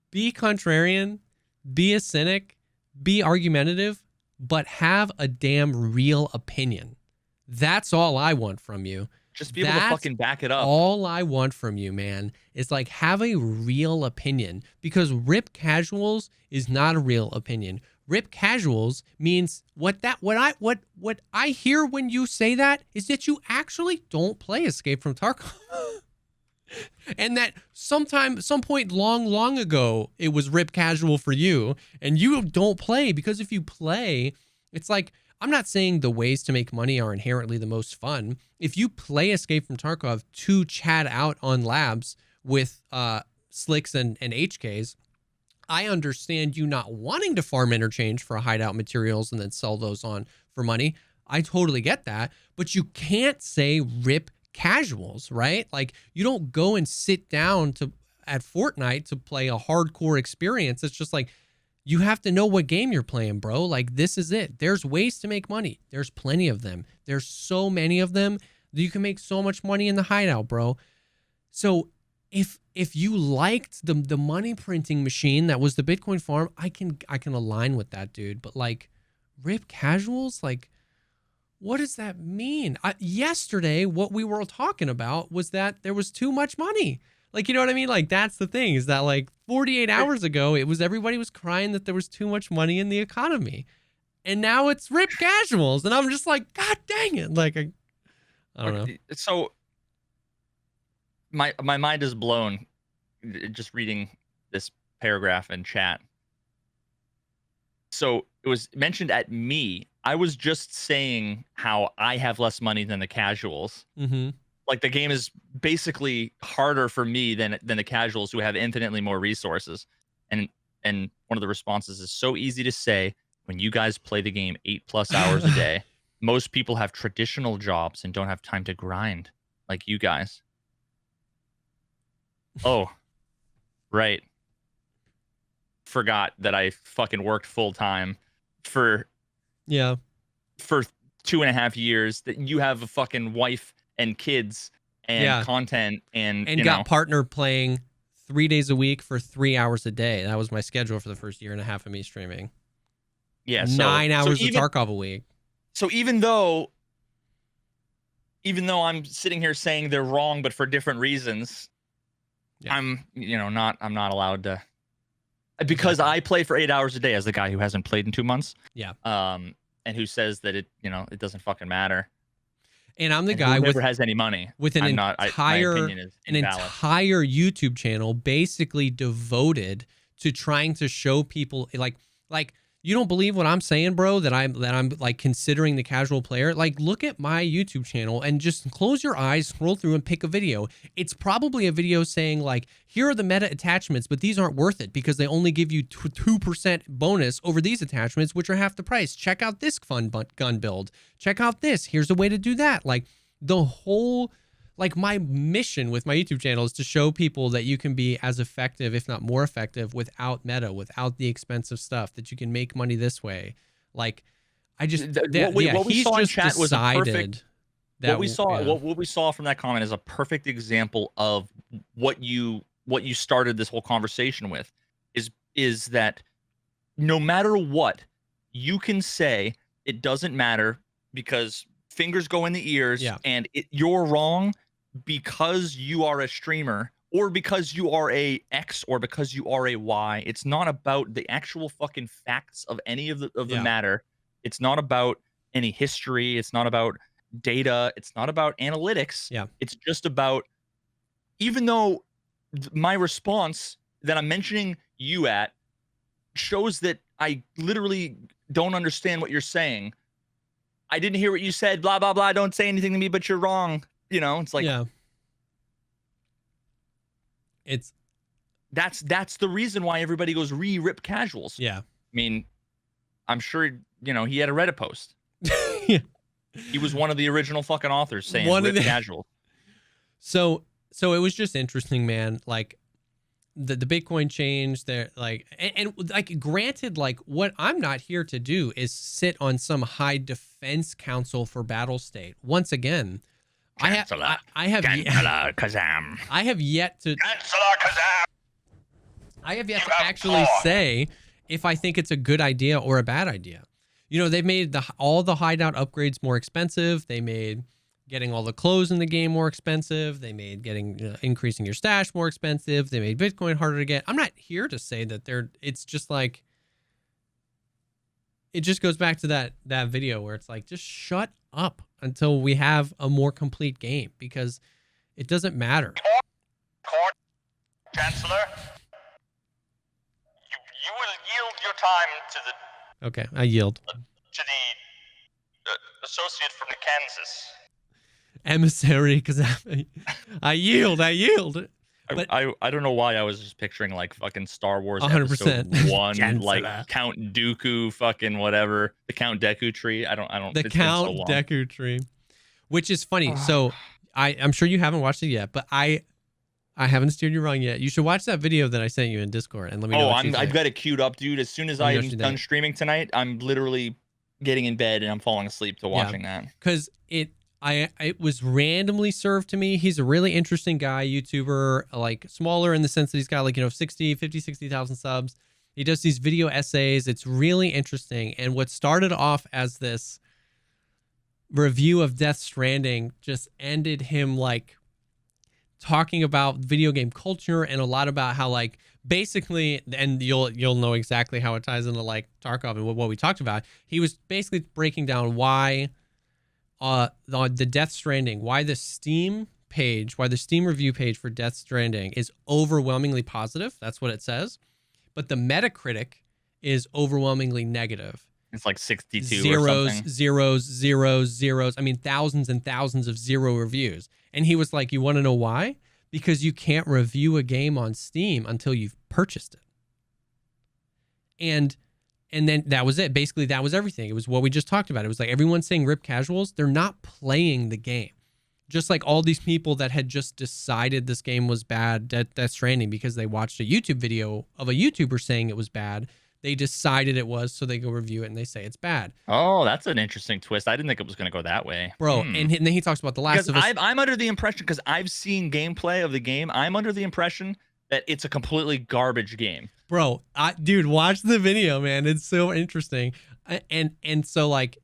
be contrarian, be a cynic, be argumentative, but have a damn real opinion. That's all I want from you. Just be able to fucking back it up. All I want from you, man, is like, have a real opinion, because rip casuals is not a real opinion. Rip casuals means what I hear when you say that is that you actually don't play Escape from Tarkov. And that some point long ago, it was rip casual for you, and you don't play, because if you play, it's like, I'm not saying the ways to make money are inherently the most fun. If you play Escape from Tarkov to chat out on labs with slicks and HKs, I understand you not wanting to farm interchange for hideout materials and then sell those on for money. I totally get that, but you can't say rip casuals, right? Like, you don't go and sit down at Fortnite to play a hardcore experience. It's just like, you have to know what game you're playing, bro. Like, this is it. There's ways to make money. There's plenty of them. There's so many of them that you can make so much money in the hideout, bro. So if you liked the money printing machine that was the Bitcoin farm, I can align with that, dude. But like, rip casuals, like, what does that mean? Yesterday, what we were talking about was that there was too much money. Like, you know what I mean? Like, that's the thing, is that like 48 hours ago, everybody was crying that there was too much money in the economy. And now it's rip casuals. And I'm just like, God dang it. Like, I don't know. So my mind is blown just reading this paragraph in chat. So it was mentioned at me. I was just saying how I have less money than the casuals. Mm-hmm. Like, the game is basically harder for me than the casuals, who have infinitely more resources. And one of the responses is, so easy to say when you guys play the game 8+ hours a day. Most people have traditional jobs and don't have time to grind like you guys. Oh, right. Forgot that I fucking worked full time for 2.5 years, that you have a fucking wife and kids and content and got partner playing 3 days a week for 3 hours a day. That was my schedule for the first year and a half of me streaming. Yeah, 9 hours of Tarkov a week. So even though I'm sitting here saying they're wrong, but for different reasons, I'm not allowed to, because I play for 8 hours a day as the guy who hasn't played in 2 months. Yeah. And who says that it doesn't fucking matter. And I'm the guy who never has any money with an my opinion is invalid. Entire YouTube channel basically devoted to trying to show people like you don't believe what I'm saying, bro, that I'm like considering the casual player. Like, look at my YouTube channel and just close your eyes, scroll through and pick a video. It's probably a video saying like, here are the meta attachments, but these aren't worth it because they only give you 2% bonus over these attachments, which are half the price. Check out this fun gun build. Check out this. Here's a way to do that. Like, the whole, like, my mission with my YouTube channel is to show people that you can be as effective, if not more effective, without meta, without the expensive stuff, that you can make money this way. Like, I just, what we saw in chat was a perfect, what we saw from that comment is a perfect example of what you started this whole conversation with, is that no matter what, you can say it doesn't matter because fingers go in the ears, and you're wrong because you are a streamer or because you are a X or because you are a Y. It's not about the actual fucking facts of any of the matter. It's not about any history. It's not about data. It's not about analytics. Yeah. It's just about, even though my response that I'm mentioning you at shows that I literally don't understand what you're saying. I didn't hear what you said, blah, blah, blah. Don't say anything to me, but you're wrong. You know, it's like, yeah. It's that's the reason why everybody goes rip casuals. yeah. I mean, I'm sure, you know, he had a Reddit post. Yeah. He was one of the original fucking authors saying rip casual. So it was just interesting, man. Like the Bitcoin change there, like, and like, granted, like, what I'm not here to do is sit on some high defense council for battle state. Once again, I have Kazam. I have yet to Kazam. I have yet to actually say if I think it's a good idea or a bad idea. You know, they've made all the hideout upgrades more expensive. They made getting all the clothes in the game more expensive. They made getting increasing your stash more expensive. They made Bitcoin harder to get. I'm not here to say that it's just like, it just goes back to that video where it's like, just shut up until we have a more complete game, because it doesn't matter. Court, Chancellor, you will yield your time to the... Okay, I yield. To the associate from Kansas. Emissary, because I yield. But I don't know why I was just picturing like fucking Star Wars 100%. Episode 1, like Count Dooku, fucking whatever, the Count Deku tree. I don't. The Count Deku tree, which is funny. So I'm sure you haven't watched it yet, but I haven't steered you wrong yet. You should watch that video that I sent you in Discord and let me know. I've got it queued up, dude. As soon as I'm done streaming tonight, I'm literally getting in bed and I'm falling asleep to watching that. Because it was randomly served to me. He's a really interesting guy, YouTuber, like smaller in the sense that he's got like, 60,000 subs. He does these video essays. It's really interesting. And what started off as this review of Death Stranding just ended him like talking about video game culture and a lot about how, like, basically, and you'll know exactly how it ties into like Tarkov and what we talked about. He was basically breaking down why the Death Stranding, why the Steam review page for Death Stranding is overwhelmingly positive. That's what it says. But the Metacritic is overwhelmingly negative. It's like 62 zeros. I mean, thousands and thousands of zero reviews. And he was like, you want to know why? Because you can't review a game on Steam until you've purchased it. And then that was it. Basically, that was everything. It was what we just talked about. It was like everyone saying rip casuals. They're not playing the game. Just like all these people that had just decided this game was bad, Death Stranding, because they watched a YouTube video of a YouTuber saying it was bad. They decided it was, so they go review it and they say it's bad. Oh, that's an interesting twist. I didn't think it was going to go that way. Bro, and then he talks about The Last of Us. I'm under the impression, because I've seen gameplay of the game, I'm under the impression that it's a completely garbage game. Bro, dude, watch the video, man. It's so interesting. And so, like,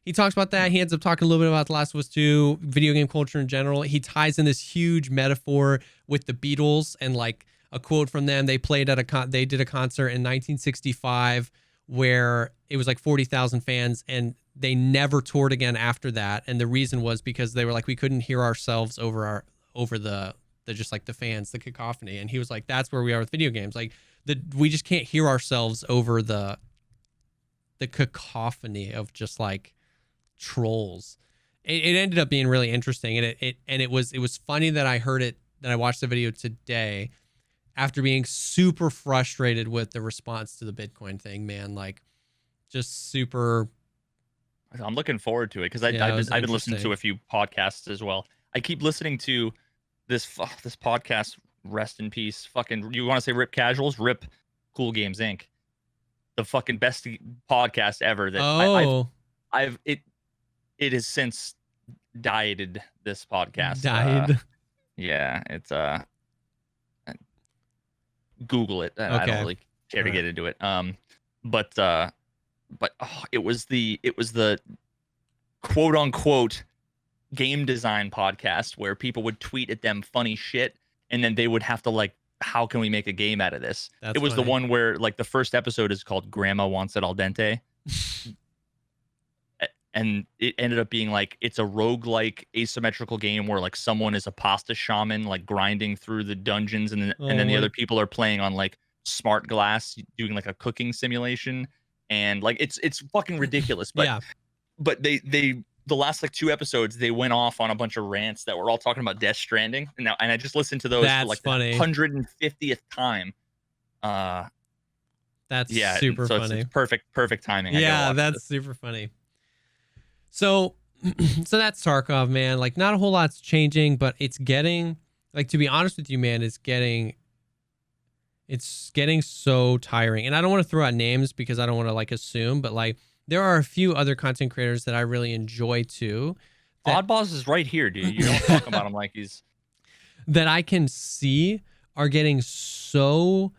he talks about that. He ends up talking a little bit about The Last of Us 2, video game culture in general. He ties in this huge metaphor with the Beatles and, like, a quote from them. They played at they did a concert in 1965 where it was like 40,000 fans, and they never toured again after that. And the reason was because they were like, we couldn't hear ourselves over the just like the fans, the cacophony. And he was like, that's where we are with video games. Like, we just can't hear ourselves over the cacophony of just like trolls. It ended up being really interesting, and it was funny that I heard it, that I watched the video today after being super frustrated with the response to the Bitcoin thing, man. Like, just super. I'm looking forward to it, because I've been listening to a few podcasts as well. I keep listening to this podcast. Rest in peace. Fucking, you want to say rip casuals? Rip Cool Games Inc. The fucking best podcast ever. That it has since dieted this podcast. Died. Yeah, it's Google it. Okay. I don't really care to get into it. But it was the quote unquote game design podcast where people would tweet at them funny shit, and then they would have to like, how can we make a game out of this? That's it was funny. The one where like the first episode is called Grandma Wants It Al Dente. And it ended up being like, it's a roguelike asymmetrical game where like someone is a pasta shaman, like grinding through the dungeons, and then the other people are playing on like smart glass, doing like a cooking simulation. and like it's fucking ridiculous. But Yeah. but they the last like 2 episodes they went off on a bunch of rants that were all talking about Death Stranding, and I just listened to those That's for like funny. the 150th time. That's Yeah, super so funny. It's perfect timing. I gotta Yeah, watch that's this. super funny. So so that's Tarkov, man. Like not a whole lot's changing, but it's getting, like, to be honest with you, man, it's getting so tiring. And I don't want to throw out names because I don't want to like assume, but like there are a few other content creators that I really enjoy too. Oddballs is right here, dude. You don't talk about him like he's that I can see are getting so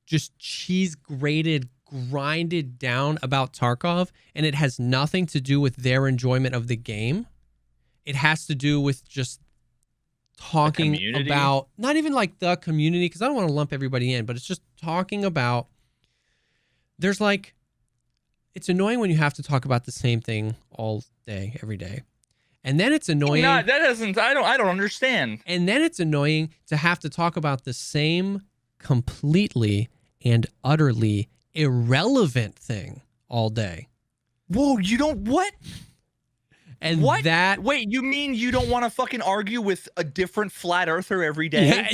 just cheese grated, grinded down about Tarkov, and it has nothing to do with their enjoyment of the game. It has to do with just talking about, not even like the community, because I don't want to lump everybody in, but it's just talking about, there's like, it's annoying when you have to talk about the same thing all day, every day. And then it's annoying. No, that doesn't. I don't understand. And then it's annoying to have to talk about the same completely and utterly irrelevant thing all day. Whoa, you don't what? And what? That wait, you mean you don't want to fucking argue with a different flat earther every day? Yeah,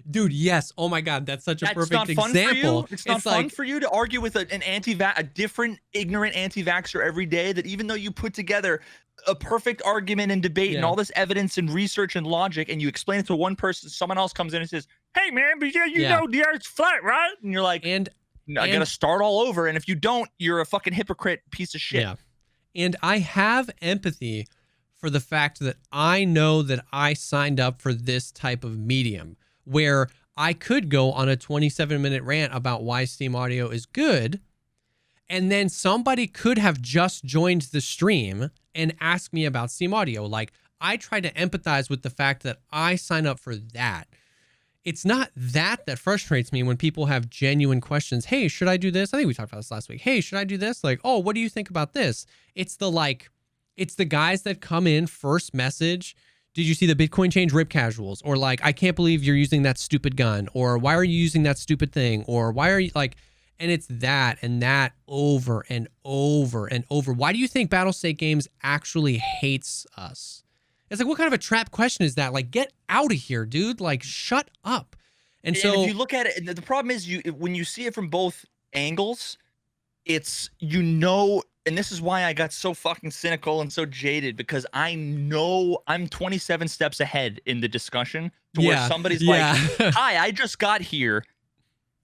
dude, yes. Oh my god, that's such a perfect example. It's not fun for you to argue with a different ignorant anti-vaxxer every day, that even though you put together a perfect argument and debate and all this evidence and research and logic, and you explain it to one person, someone else comes in and says, "Hey man, but you know the Earth's flat, right?" And you're like, I gotta start all over. And if you don't, you're a fucking hypocrite piece of shit. Yeah. And I have empathy for the fact that I know that I signed up for this type of medium where I could go on a 27-minute rant about why Steam Audio is good, and then somebody could have just joined the stream and asked me about Steam Audio. Like, I try to empathize with the fact that I sign up for that. It's not that frustrates me when people have genuine questions. Hey, should I do this? I think we talked about this last week. Hey, should I do this? Like, oh, what do you think about this? It's the guys that come in first message. Did you see the Bitcoin change? Rip casuals. Or like, I can't believe you're using that stupid gun. Or why are you using that stupid thing? Or why are you like, and it's that and that over and over and over. Why do you think Battlestate Games actually hates us? It's like, what kind of a trap question is that? Like, get out of here, dude. Like, shut up. And so if you look at it, the problem is when you see it from both angles, it's, and this is why I got so fucking cynical and so jaded, because I know I'm 27 steps ahead in the discussion to where somebody's like, "Hi, I just got here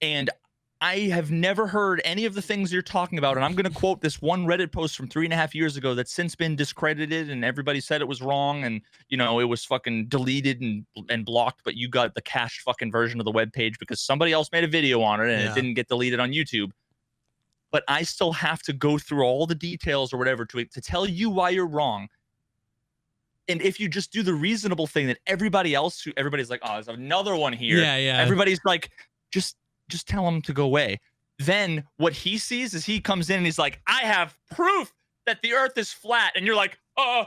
and I have never heard any of the things you're talking about." And I'm going to quote this one Reddit post from 3.5 years ago that's since been discredited, and everybody said it was wrong, and it was fucking deleted and blocked, but you got the cached fucking version of the webpage because somebody else made a video on it and it didn't get deleted on YouTube. But I still have to go through all the details or whatever to tell you why you're wrong. And if you just do the reasonable thing that everybody's like, "Oh, there's another one here." Yeah. Everybody's like, just tell him to go away. Then what he sees is he comes in and he's like, "I have proof that the Earth is flat," and you're like, oh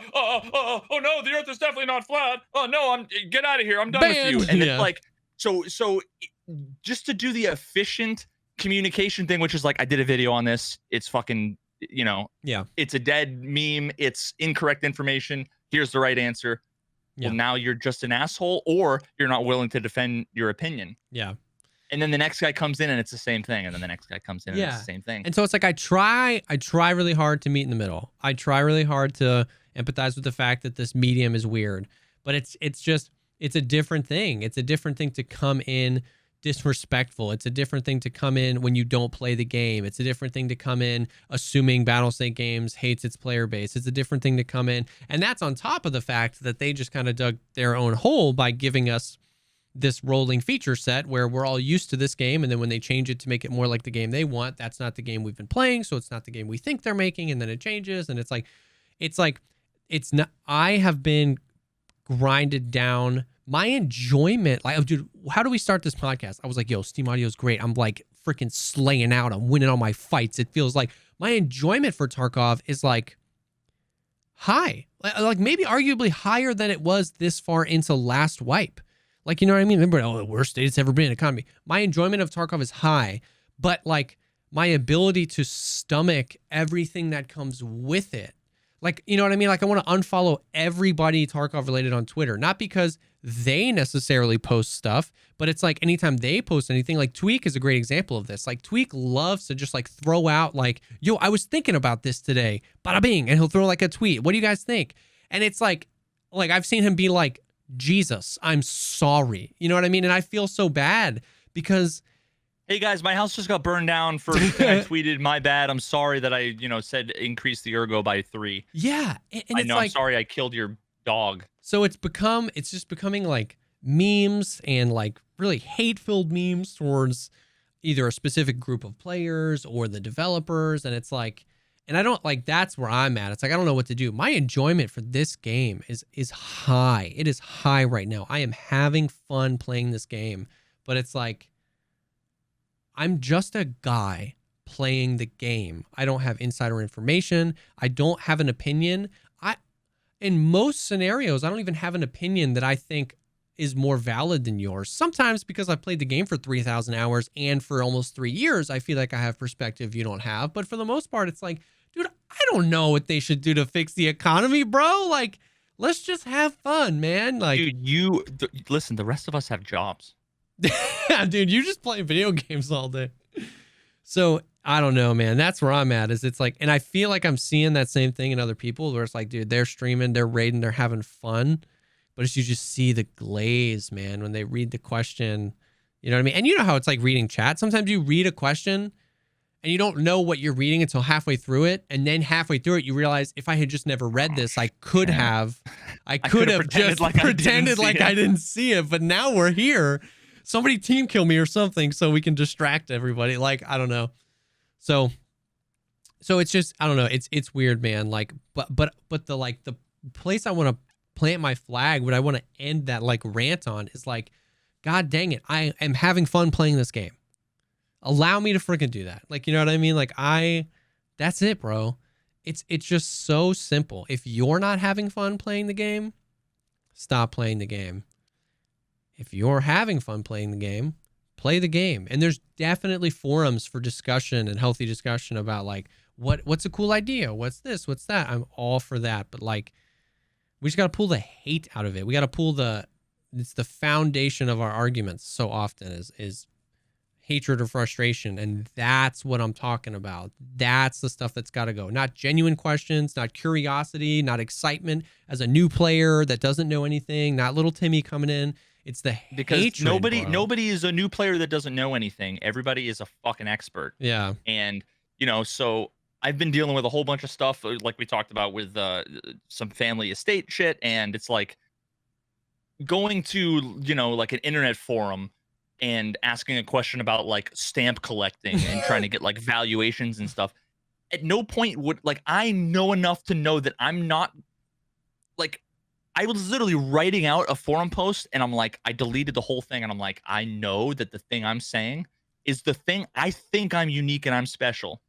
no, the Earth is definitely not flat. Oh no, get out of here. I'm done with you. And it's like, so just to do the efficient communication thing, which is like, I did a video on this. It's fucking, it's a dead meme. It's incorrect information. Here's the right answer. Well, now you're just an asshole, or you're not willing to defend your opinion. Yeah. And then the next guy comes in and it's the same thing. And then the next guy comes in and it's the same thing. And so it's like, I try really hard to meet in the middle. I try really hard to empathize with the fact that this medium is weird, but it's a different thing. It's a different thing to come in disrespectful. It's a different thing to come in when you don't play the game. It's a different thing to come in assuming Battlestate Games hates its player base. It's a different thing to come in. And that's on top of the fact that they just kind of dug their own hole by giving us this rolling feature set where we're all used to this game, and then when they change it to make it more like the game they want, that's not the game we've been playing, so it's not the game we think they're making, and then it changes, and it's not. I have been grinded down. My enjoyment, like, dude, how do we start this podcast? I was like, yo, Steam Audio is great. I'm like freaking slaying out. I'm winning all my fights. It feels like my enjoyment for Tarkov is like high, like maybe arguably higher than it was this far into Last Wipe. Like, you know what I mean? Remember, the worst state it's ever been in economy. My enjoyment of Tarkov is high, but like my ability to stomach everything that comes with it. Like, you know what I mean? Like, I want to unfollow everybody Tarkov related on Twitter, not because they necessarily post stuff, but it's like anytime they post anything, like Tweak is a great example of this. Like, Tweak loves to just like throw out like, yo, I was thinking about this today, bada bing, and he'll throw like a tweet. What do you guys think? And it's like I've seen him be like, Jesus, I'm sorry. You know what I mean? And I feel so bad because, hey guys, my house just got burned down for I tweeted, my bad. I'm sorry that I, said increase the ergo by 3. yeah. And I it's know, like, I'm sorry I killed your dog. so it's just becoming like memes and like really hate-filled memes towards either a specific group of players or the developers. And it's like, and I don't like, that's where I'm at. It's like, I don't know what to do. My enjoyment for this game is high. It is high right now. I am having fun playing this game, but it's like, I'm just a guy playing the game. I don't have insider information. I don't have an opinion. In most scenarios, I don't even have an opinion that I think is more valid than yours. Sometimes because I've played the game for 3,000 hours and for almost 3 years, I feel like I have perspective you don't have. But for the most part, it's like, dude, I don't know what they should do to fix the economy, bro. Like, let's just have fun, man. Like, Dude, listen, the rest of us have jobs. dude, you just play video games all day. So I don't know, man. That's where I'm at. Is it's like, and I feel like I'm seeing that same thing in other people where it's like, dude, they're streaming, they're raiding, they're having fun, but it's you just see the glaze, man, when they read the question. You know what I mean? And you know how it's like reading chat. Sometimes you read a question and you don't know what you're reading until halfway through it, and then halfway through it, you realize if I had just never read this, I could have just pretended like I didn't see it. But now we're here. Somebody team kill me or something so we can distract everybody. Like, I don't know. So it's just, I don't know. It's weird, man. Like, but the place I want to plant my flag, what I want to end that like rant on is like, God dang it, I am having fun playing this game. Allow me to freaking do that. Like, you know what I mean? Like, that's it, bro. It's just so simple. If you're not having fun playing the game, stop playing the game. If you're having fun playing the game, play the game. And there's definitely forums for discussion and healthy discussion about like, what's a cool idea? What's this? What's that? I'm all for that. But like, we just got to pull the hate out of it. We got to pull it's the foundation of our arguments so often is hatred or frustration. And that's what I'm talking about. That's the stuff that's got to go. Not genuine questions, not curiosity, not excitement as a new player that doesn't know anything, not little Timmy coming in. It's the because hatred, nobody is a new player that doesn't know anything. Everybody is a fucking expert. Yeah. And, so I've been dealing with a whole bunch of stuff like we talked about with some family estate shit. And it's like going to, like an internet forum and asking a question about like stamp collecting and trying to get like valuations and stuff. At no point would like, I know enough to know that I'm not like, I was literally writing out a forum post and I'm like, I deleted the whole thing and I'm like, I know that the thing I'm saying is the thing. I think I'm unique and I'm special.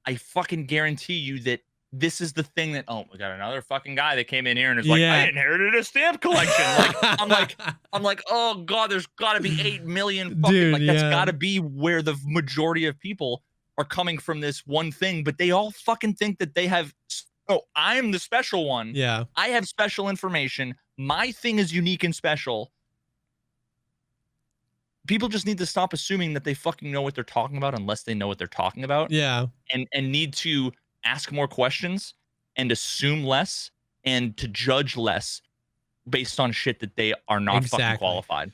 I fucking guarantee you that this is the thing that, oh, we got another fucking guy that came in here and is like, I inherited a stamp collection. Like, I'm like, oh God, there's gotta be 8 million fucking, dude, that's gotta be where the majority of people are coming from this one thing, but they all fucking think that they have, oh, I'm the special one. Yeah. I have special information. My thing is unique and special. People just need to stop assuming that they fucking know what they're talking about unless they know what they're talking about. Yeah. And need to ask more questions and assume less and to judge less based on shit that they are not fucking qualified.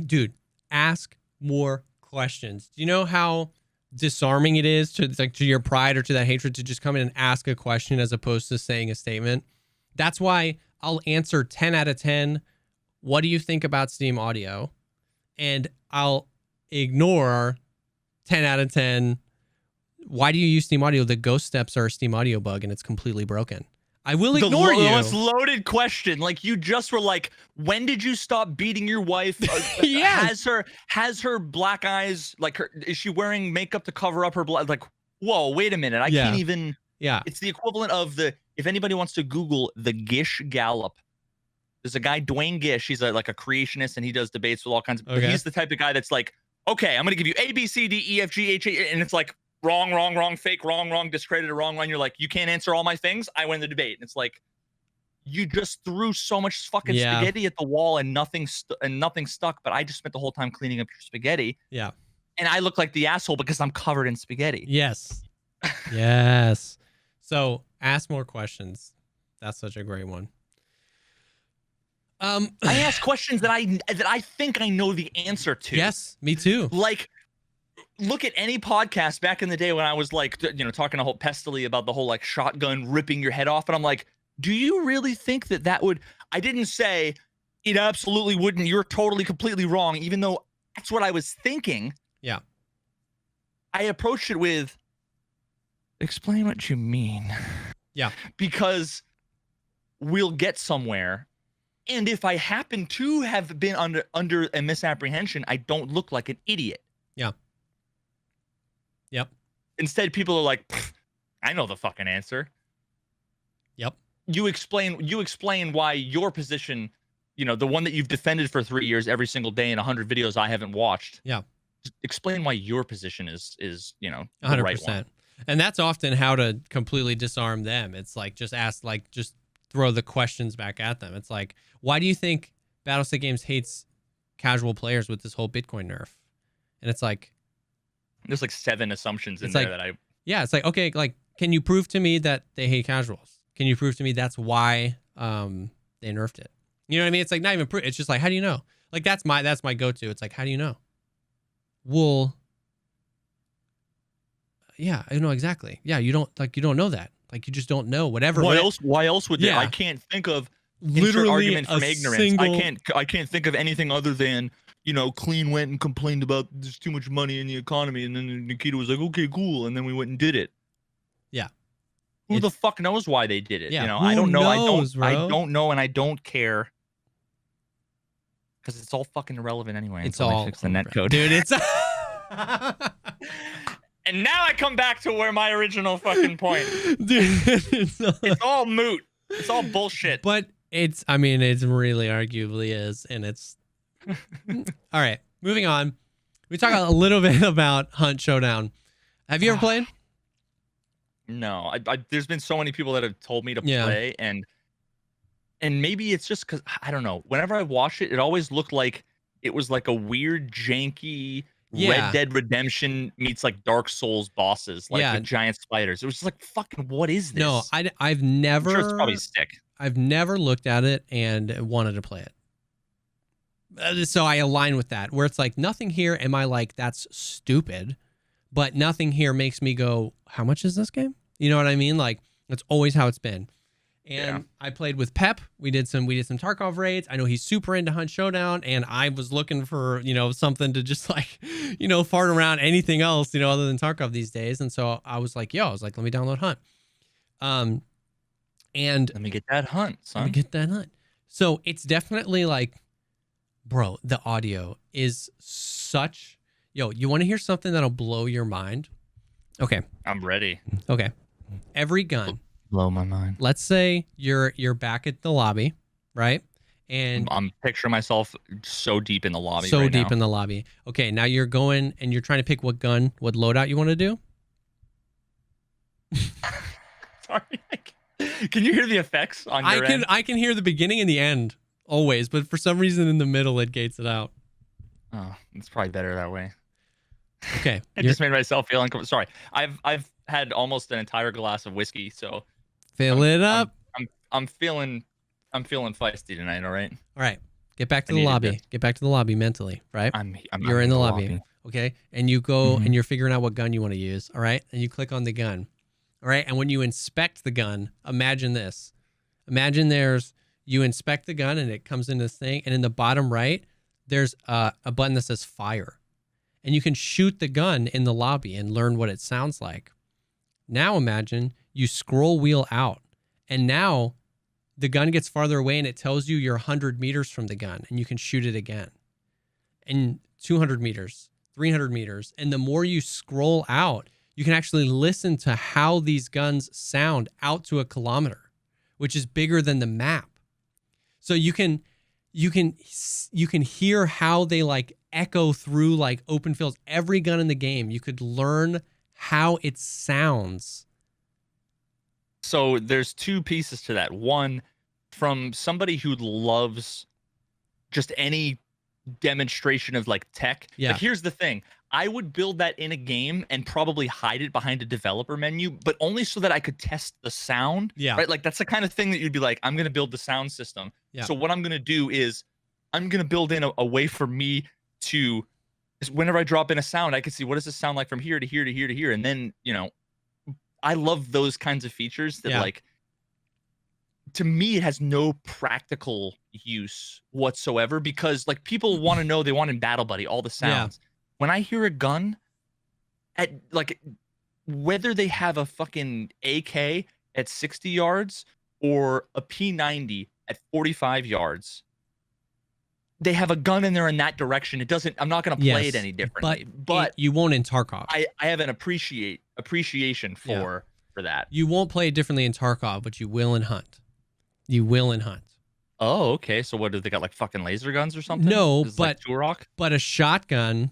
Dude, ask more questions. Do you know how disarming it is to your pride or to that hatred to just come in and ask a question as opposed to saying a statement? That's why I'll answer 10 out of 10. What do you think about Steam Audio? And I'll ignore 10 out of 10. Why do you use Steam Audio? The ghost steps are a Steam Audio bug and it's completely broken. I will ignore you. The most loaded question. Like, you just were like, when did you stop beating your wife? Yes. Has her black eyes, like, is she wearing makeup to cover up her black? Like, whoa, wait a minute. I can't even. Yeah. It's the equivalent of if anybody wants to Google the Gish Gallop. There's a guy, Dwayne Gish. He's like a creationist and he does debates with all kinds of, but he's the type of guy that's like, okay, I'm going to give you A, B, C, D, E, F, G, H, A, and it's like, wrong, fake, wrong, discredited, wrong. You're like, you can't answer all my things. I win the debate. And it's like, you just threw so much fucking spaghetti at the wall and nothing stuck. But I just spent the whole time cleaning up your spaghetti. Yeah. And I look like the asshole because I'm covered in spaghetti. Yes. Yes. So ask more questions. That's such a great one. I ask questions that I think I know the answer to. Yes, me too. Like, look at any podcast back in the day when I was like, talking a whole pestily about the whole like shotgun ripping your head off. And I'm like, do you really think that would, I didn't say it absolutely wouldn't. You're totally, completely wrong. Even though that's what I was thinking. Yeah. I approached it with, explain what you mean. Yeah. Because we'll get somewhere. And if I happen to have been under a misapprehension, I don't look like an idiot. Yeah. Yep. Instead, people are like, I know the fucking answer. Yep. You explain why your position, the one that you've defended for 3 years every single day in 100 videos I haven't watched. Yeah. Just explain why your position is the 100%. right one. And that's often how to completely disarm them. It's like, just throw the questions back at them. It's like, why do you think Battlestate Games hates casual players with this whole Bitcoin nerf? And it's like, there's like 7 assumptions in it's there like, that I. Yeah, it's like, okay, like, can you prove to me that they hate casuals? Can you prove to me that's why they nerfed it? You know what I mean? It's like not even proof. It's just like, how do you know? Like that's my go-to. It's like, how do you know? Well, yeah, I know exactly. Yeah, you don't know that. Like you just don't know. Whatever. Why else would they? Yeah. I can't think of Literally argument from ignorance. I can't think of anything other than Clean went and complained about there's too much money in the economy, and then Nikita was like, okay, cool, and then we went and did it. Yeah. Who the fuck knows why they did it? Yeah, I don't know. knows, I don't know, and I don't care because it's all fucking irrelevant anyway. It's all fix the net code, dude. It's. And now I come back to where my original fucking point. Dude, it's all moot. It's all bullshit. But it really arguably is, and it's. All right, moving on. We talk a little bit about Hunt Showdown. Have you ever played? No, there's been so many people that have told me to play, and maybe it's just because I don't know. Whenever I watched it, it always looked like it was like a weird, janky Red Dead Redemption meets like Dark Souls bosses, like with giant spiders. It was just like, fucking, what is this? No, I've never. I'm sure it's probably sick. I've never looked at it and wanted to play it. So I align with that, where it's like nothing here. Am I like, that's stupid? But nothing here makes me go, how much is this game? You know what I mean? Like, that's always how it's been. And I played with Pep. We did some Tarkov raids. I know he's super into Hunt Showdown, and I was looking for, something to just like, fart around anything else, other than Tarkov these days. And so I was like, let me download Hunt. And let me get that Hunt, son. Let me get that Hunt. So it's definitely like, bro, the audio is such. Yo, you want to hear something that'll blow your mind? Okay. I'm ready. Okay. Every gun. Blow my mind. Let's say you're back at the lobby, right? And I'm picturing myself so deep in the lobby. So deep in the lobby. Okay, now you're going and you're trying to pick what loadout you want to do. Sorry. Can you hear the effects on your end? I can hear the beginning and the end always, but for some reason in the middle it gates it out. Oh, it's probably better that way. Okay. I just made myself feel uncomfortable. Sorry. I've had almost an entire glass of whiskey, so fill it up. I'm feeling feisty tonight, all right? All right. Get back to the lobby. This. Get back to the lobby mentally, right? You're in the lobby. Okay? And you go and you're figuring out what gun you want to use, all right? And you click on the gun. All right? And when you inspect the gun, imagine this. Imagine you inspect the gun and it comes in this thing, and in the bottom right, there's a button that says fire. And you can shoot the gun in the lobby and learn what it sounds like. Now imagine you scroll wheel out, and now the gun gets farther away and it tells you you're 100 meters from the gun, and you can shoot it again. And 200 meters, 300 meters. And the more you scroll out, you can actually listen to how these guns sound out to 1 kilometer, which is bigger than the map. So you can hear how they like echo through like open fields. Every gun in the game, you could learn how it sounds. So there's two pieces to that. One, from somebody who loves just any demonstration of like tech. Yeah. Like, here's the thing. I would build that in a game and probably hide it behind a developer menu, but only so that I could test the sound. Yeah. Right. Like, that's the kind of thing that you'd be like, I'm going to build the sound system. Yeah. So what I'm going to do is I'm going to build in a way for me to, whenever I drop in a sound, I can see what does this sound like from here to here to here to here. And then, you know, I love those kinds of features that like, to me, it has no practical use whatsoever because like people want to know, they want in Battle Buddy, all the sounds. When I hear a gun at like, whether they have a fucking AK at 60 yards or a P90 at 45 yards, they have a gun in there in that direction. It doesn't, I'm not going to play it any differently, but you won't in Tarkov. I have an appreciation for that. You won't play it differently in Tarkov, but you will in Hunt. You will in Hunt. Oh, okay. So what, do they got like fucking laser guns or something? No, but like Turok? But a shotgun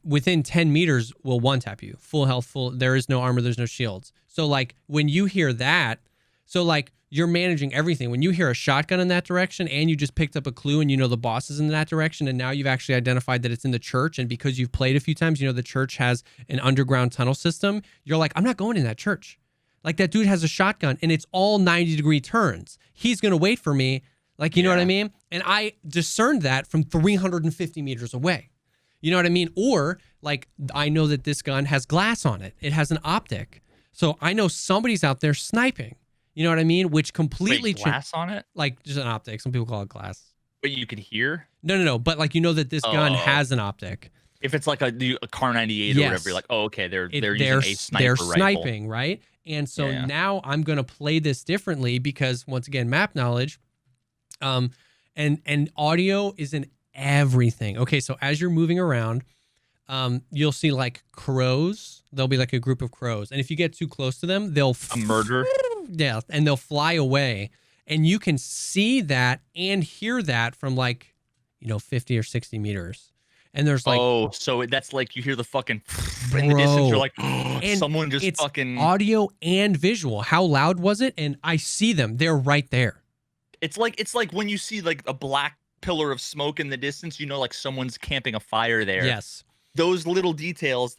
within 10 meters will one tap you. Full health, full. There is no armor. There's no shields. So like when you hear that, so like you're managing everything. When you hear a shotgun in that direction and you just picked up a clue and you know the boss is in that direction and now you've actually identified that it's in the church, and because you've played a few times, you know the church has an underground tunnel system. You're like, I'm not going in that church. Like, that dude has a shotgun and it's all 90-degree turns. He's going to wait for me. Like, you know what I mean? And I discerned that from 350 meters away. You know what I mean? Or like, I know that this gun has glass on it. It has an optic. So I know somebody's out there sniping. You know what I mean? Which completely glass on it? Like just an optic. Some people call it glass. But you could hear? No. But like, you know that this gun has an optic. If it's like a Car 98 or whatever, you're like, oh, okay, they're using a sniper they're rifle. sniping, right? And so now I'm going to play this differently because, once again, map knowledge, and audio is in everything. Okay, so as you're moving around, you'll see like crows. There'll be like a group of crows, and if you get too close to them, they'll a murder. Yeah, and they'll fly away, and you can see that and hear that from like 50 or 60 meters. And there's like, oh, so that's like you hear the fucking in the distance. You're like, and someone just it's fucking audio and visual. How loud was it? And I see them. They're right there. It's like when you see like a black pillar of smoke in the distance, you know, like someone's camping a fire there. Yes. Those little details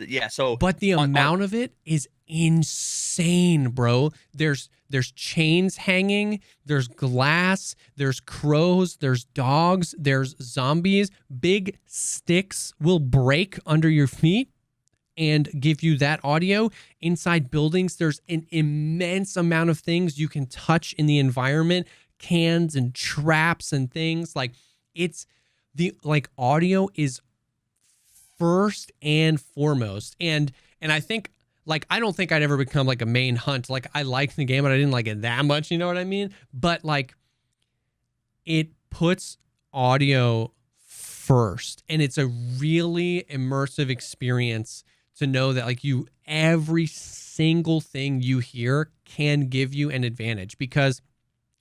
but the amount of it is insane, bro. There's chains hanging, there's glass, there's crows, there's dogs, there's zombies. Big sticks will break under your feet and give you that audio. Inside buildings, there's an immense amount of things you can touch in the environment, cans and traps and things. Like, it's audio is first and foremost. And I think, like, I don't think I'd ever become like a main Hunt. Like, I liked the game, but I didn't like it that much, you know what I mean? But like, it puts audio first, and it's a really immersive experience to know that like every single thing you hear can give you an advantage, because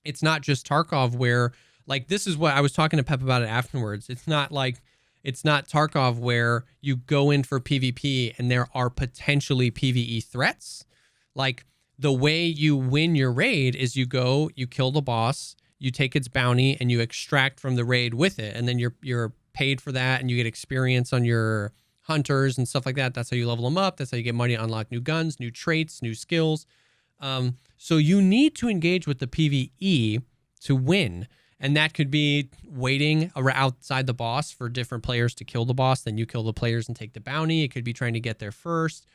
it's not just Tarkov where, like, this is what I was talking to Pep about it afterwards. It's not Tarkov where you go in for PvP and there are potentially PvE threats. Like, the way you win your raid is you go, you kill the boss, you take its bounty, and you extract from the raid with it. And then you're paid for that, and you get experience on your hunters and stuff like that. That's how you level them up. That's how you get money to unlock new guns, new traits, new skills. So you need to engage with the PvE to win. And that could be waiting outside the boss for different players to kill the boss. Then you kill the players and take the bounty. It could be trying to get there first.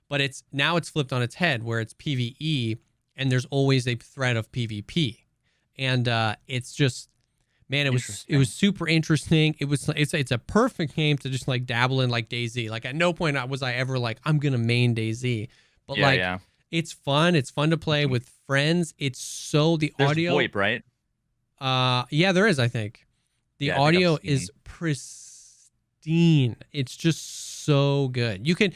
But it's flipped on its head where it's PvE and there's always a threat of PvP. And it's just, man, it was super interesting. It's a perfect game to just like dabble in, like DayZ. Like, at no point was I ever like, I'm gonna main DayZ. But it's fun. It's fun to play with friends. There's audio. VoIP, right? Yeah, there is, I think. The audio is pristine. It's just so good. You can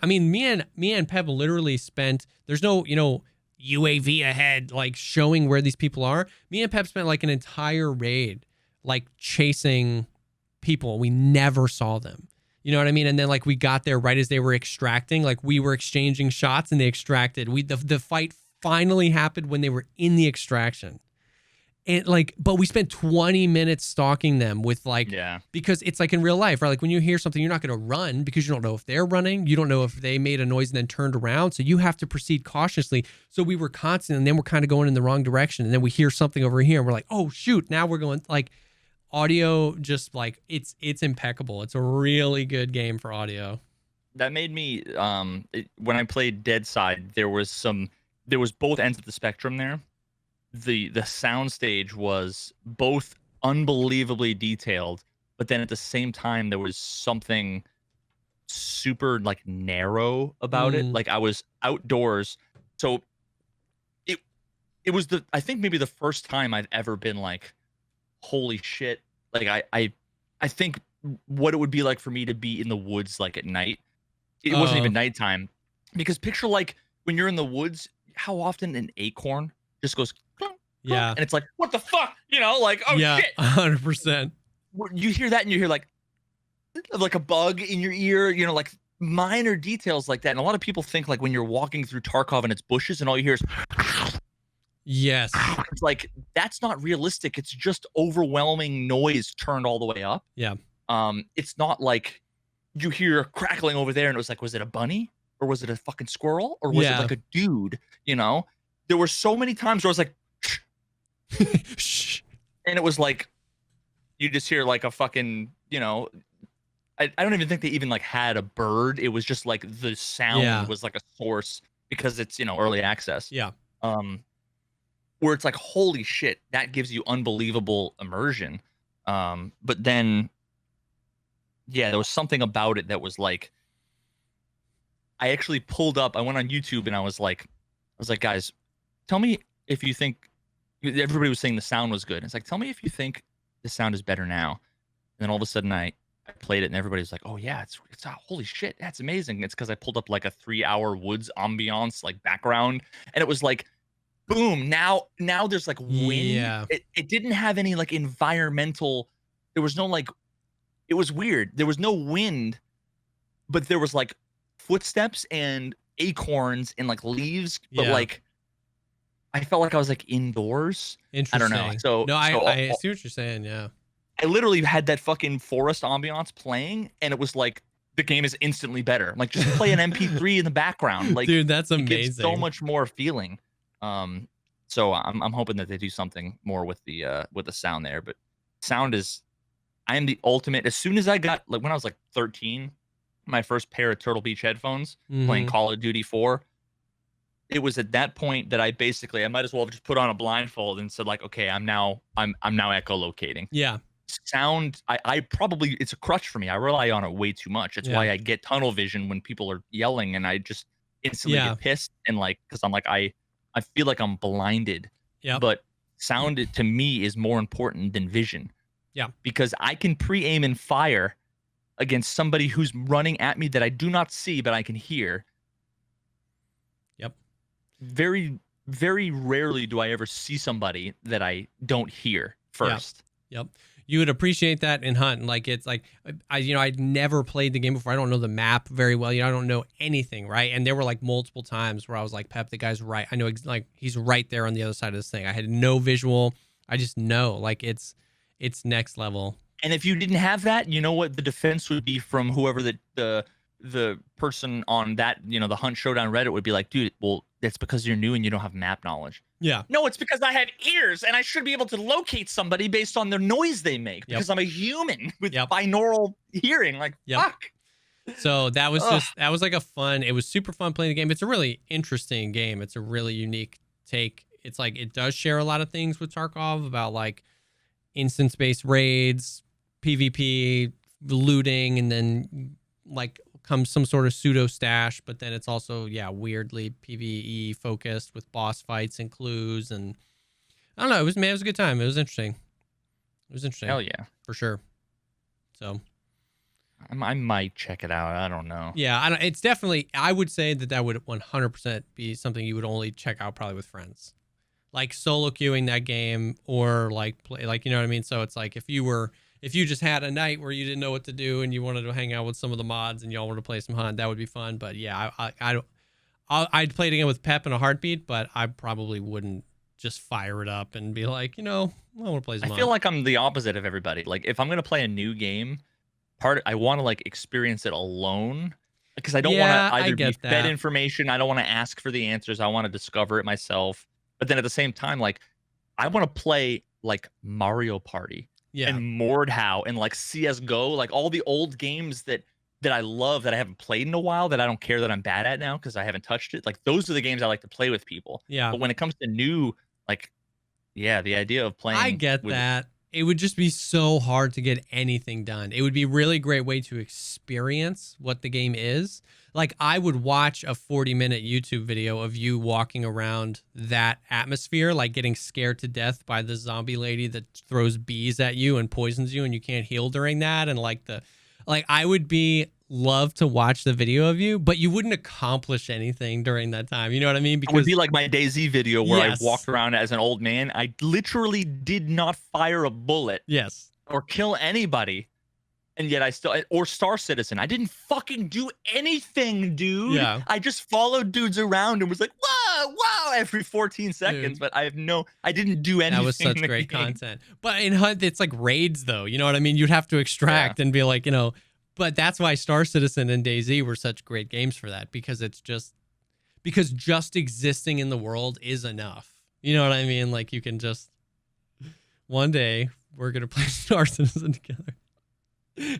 I mean, me and Pep literally spent, there's no, UAV ahead, like showing where these people are. Me and Pep spent like an entire raid like chasing people. We never saw them. You know what I mean? And then like we got there right as they were extracting, like we were exchanging shots and they extracted. The fight finally happened when they were in the extraction. And like, but we spent 20 minutes stalking them with like, because it's like in real life, right? Like when you hear something, you're not going to run because you don't know if they're running. You don't know if they made a noise and then turned around. So you have to proceed cautiously. So we were constant and then we're kind of going in the wrong direction. And then we hear something over here and we're like, oh shoot, now we're going like audio, just like it's impeccable. It's a really good game for audio. That made me, when I played Deadside, there was both ends of the spectrum there. The sound stage was both unbelievably detailed, but then at the same time there was something super like narrow about it. Like I was outdoors, so it was I think maybe the first time I've ever been like, holy shit. Like I think what it would be like for me to be in the woods like at night. It wasn't even nighttime, because picture like when you're in the woods, how often an acorn just goes. Yeah. And it's like, what the fuck? You know, like, oh yeah, shit. 100%. You hear that and you hear like a bug in your ear, you know, like minor details like that. And a lot of people think like when you're walking through Tarkov and it's bushes and all you hear is yes. It's like, that's not realistic. It's just overwhelming noise turned all the way up. Yeah. It's not like you hear crackling over there and it was like, was it a bunny or was it a fucking squirrel or was it like a dude? You know, there were so many times where I was like, and it was like you just hear like a fucking, you know, I don't even think they even like had a bird. It was just like the sound was like a source because it's, you know, early access. Yeah. Where it's like, holy shit, that gives you unbelievable immersion. But then there was something about it that was like, I actually pulled up, I went on YouTube and I was like, guys, tell me if you think, everybody was saying the sound was good. It's like, tell me if you think the sound is better now. And then all of a sudden I played it and everybody was like, oh yeah, it's holy shit, that's amazing. It's because I pulled up like a 3-hour woods ambiance like background and it was like, boom, now there's like wind. Yeah. It didn't have any like environmental, there was no like, it was weird. There was no wind, but there was like footsteps and acorns and like leaves, but like I felt like I was like indoors. Interesting. I don't know. So no, I see what you're saying. Yeah. I literally had that fucking forest ambiance playing, and it was like the game is instantly better. Like just play an MP3 in the background. Like, dude, that's amazing. It gives so much more feeling. So I'm hoping that they do something more with the sound there. But sound is, I am the ultimate. As soon as I got, like when I was like 13, my first pair of Turtle Beach headphones playing Call of Duty 4. It was at that point that I might as well have just put on a blindfold and said like, okay, I'm now echolocating. Yeah. Sound, I probably, it's a crutch for me. I rely on it way too much. It's why I get tunnel vision when people are yelling and I just instantly get pissed and like, because I'm like, I feel like I'm blinded. Yeah. But sound to me is more important than vision. Yeah. Because I can pre-aim and fire against somebody who's running at me that I do not see, but I can hear. Yep. Very, very rarely do I ever see somebody that I don't hear first. Yep. You would appreciate that in Hunt. Like it's like, I'd never played the game before. I don't know the map very well. I don't know anything, right? And there were like multiple times where I was like, Pep, the guy's right. I know like he's right there on the other side of this thing. I had no visual. I just know like it's next level. And if you didn't have that, you know what the defense would be from whoever the person on that, the Hunt Showdown Reddit would be like, dude, well, that's because you're new and you don't have map knowledge. Yeah. No, it's because I have ears and I should be able to locate somebody based on the noise they make because I'm a human with binaural hearing. Like, fuck. So that was that was like it was super fun playing the game. It's a really interesting game. It's a really unique take. It's like, it does share a lot of things with Tarkov about like instance-based raids, PvP, looting, and then like comes some sort of pseudo stash, but then it's also weirdly PvE focused with boss fights and clues, and I don't know, it was a good time. It was interesting. Hell yeah, for sure. So I might check it out. I don't know. Yeah, it's definitely, I would say that would 100% be something you would only check out probably with friends, like solo queuing that game or like play, like, you know what I mean? So it's like if you were if you just had a night where you didn't know what to do and you wanted to hang out with some of the mods and y'all wanted to play some Hunt, that would be fun. But yeah, I'd play it again with Pep in a heartbeat, but I probably wouldn't just fire it up and be like, I want to play some I Hunt. feel like I'm the opposite of everybody. Like if I'm gonna play a new game, I want to like experience it alone because I don't want to either be fed information. I don't want to ask for the answers. I want to discover it myself. But then at the same time, like I want to play like Mario Party and Mordhau and like CS:GO, like all the old games that I love that I haven't played in a while, that I don't care that I'm bad at now because I haven't touched it. Like those are the games I like to play with people. Yeah. But when it comes to new, like, yeah, the idea of playing. I get that. It would just be so hard to get anything done. It would be a really great way to experience what the game is. Like I would watch a 40-minute YouTube video of you walking around that atmosphere, like getting scared to death by the zombie lady that throws bees at you and poisons you and you can't heal during that. And I would love to watch the video of you, but you wouldn't accomplish anything during that time. You know what I mean? Because it would be like my DayZ video where I walked around as an old man. I literally did not fire a bullet. Yes. Or kill anybody. And yet I still, or Star Citizen. I didn't fucking do anything, dude. Yeah. I just followed dudes around and was like, whoa, every 14 seconds. Dude. But I didn't do anything. That was such great content. But in Hunt, it's like raids though. You know what I mean? You'd have to extract and be like, but that's why Star Citizen and DayZ were such great games for that, because just existing in the world is enough. You know what I mean? Like you can just, one day we're going to play Star Citizen together.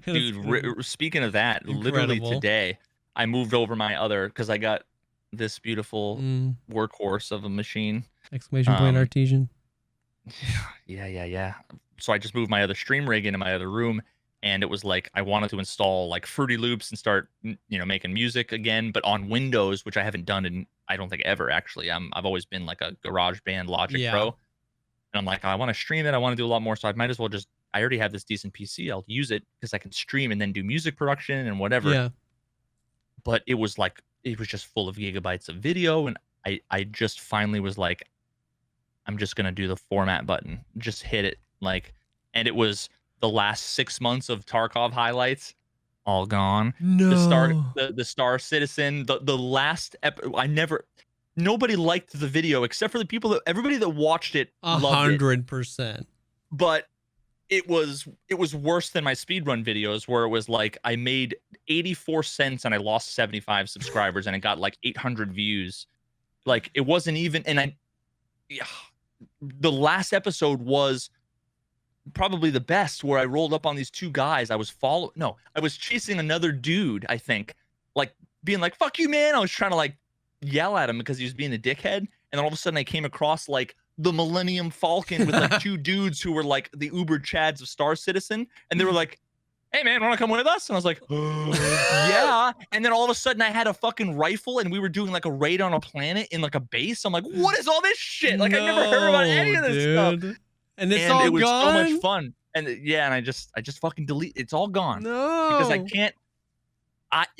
Dude, speaking of that, literally today I moved over my other, because I got this beautiful workhorse of a machine. Exclamation point artesian. Yeah. So I just moved my other stream rig into my other room, and it was like I wanted to install like Fruity Loops and start making music again, but on Windows, which I haven't done in I don't think ever actually. I've always been like a GarageBand Logic Pro, and I'm like, I want to stream it. I want to do a lot more, so I might as well just. I already have this decent PC. I'll use it because I can stream and then do music production and whatever. Yeah. But it was just full of gigabytes of video, and I just finally was like, I'm just gonna do the format button, just hit it, and it was the last 6 months of Tarkov highlights, all gone. No. The Star Citizen, the last nobody liked the video except for everybody that watched it. 100%. But it was worse than my speedrun videos, where it was like I made 84 cents and I lost 75 subscribers and it got like 800 views. Like it wasn't even, and the last episode was probably the best, where I rolled up on these two guys. I was chasing another dude, I think, like being like, fuck you, man. I was trying to like yell at him because he was being a dickhead. And then all of a sudden I came across like the Millennium Falcon with like two dudes who were like the Uber Chads of Star Citizen, and they were like, hey man, want to come with us? And I was like, yeah. And then all of a sudden I had a fucking rifle and we were doing like a raid on a planet in like a base. I'm like, what is all this shit? Like I never heard about any of this stuff. And it was so much fun. And and I just fucking delete. It's all gone. No. Because I can't.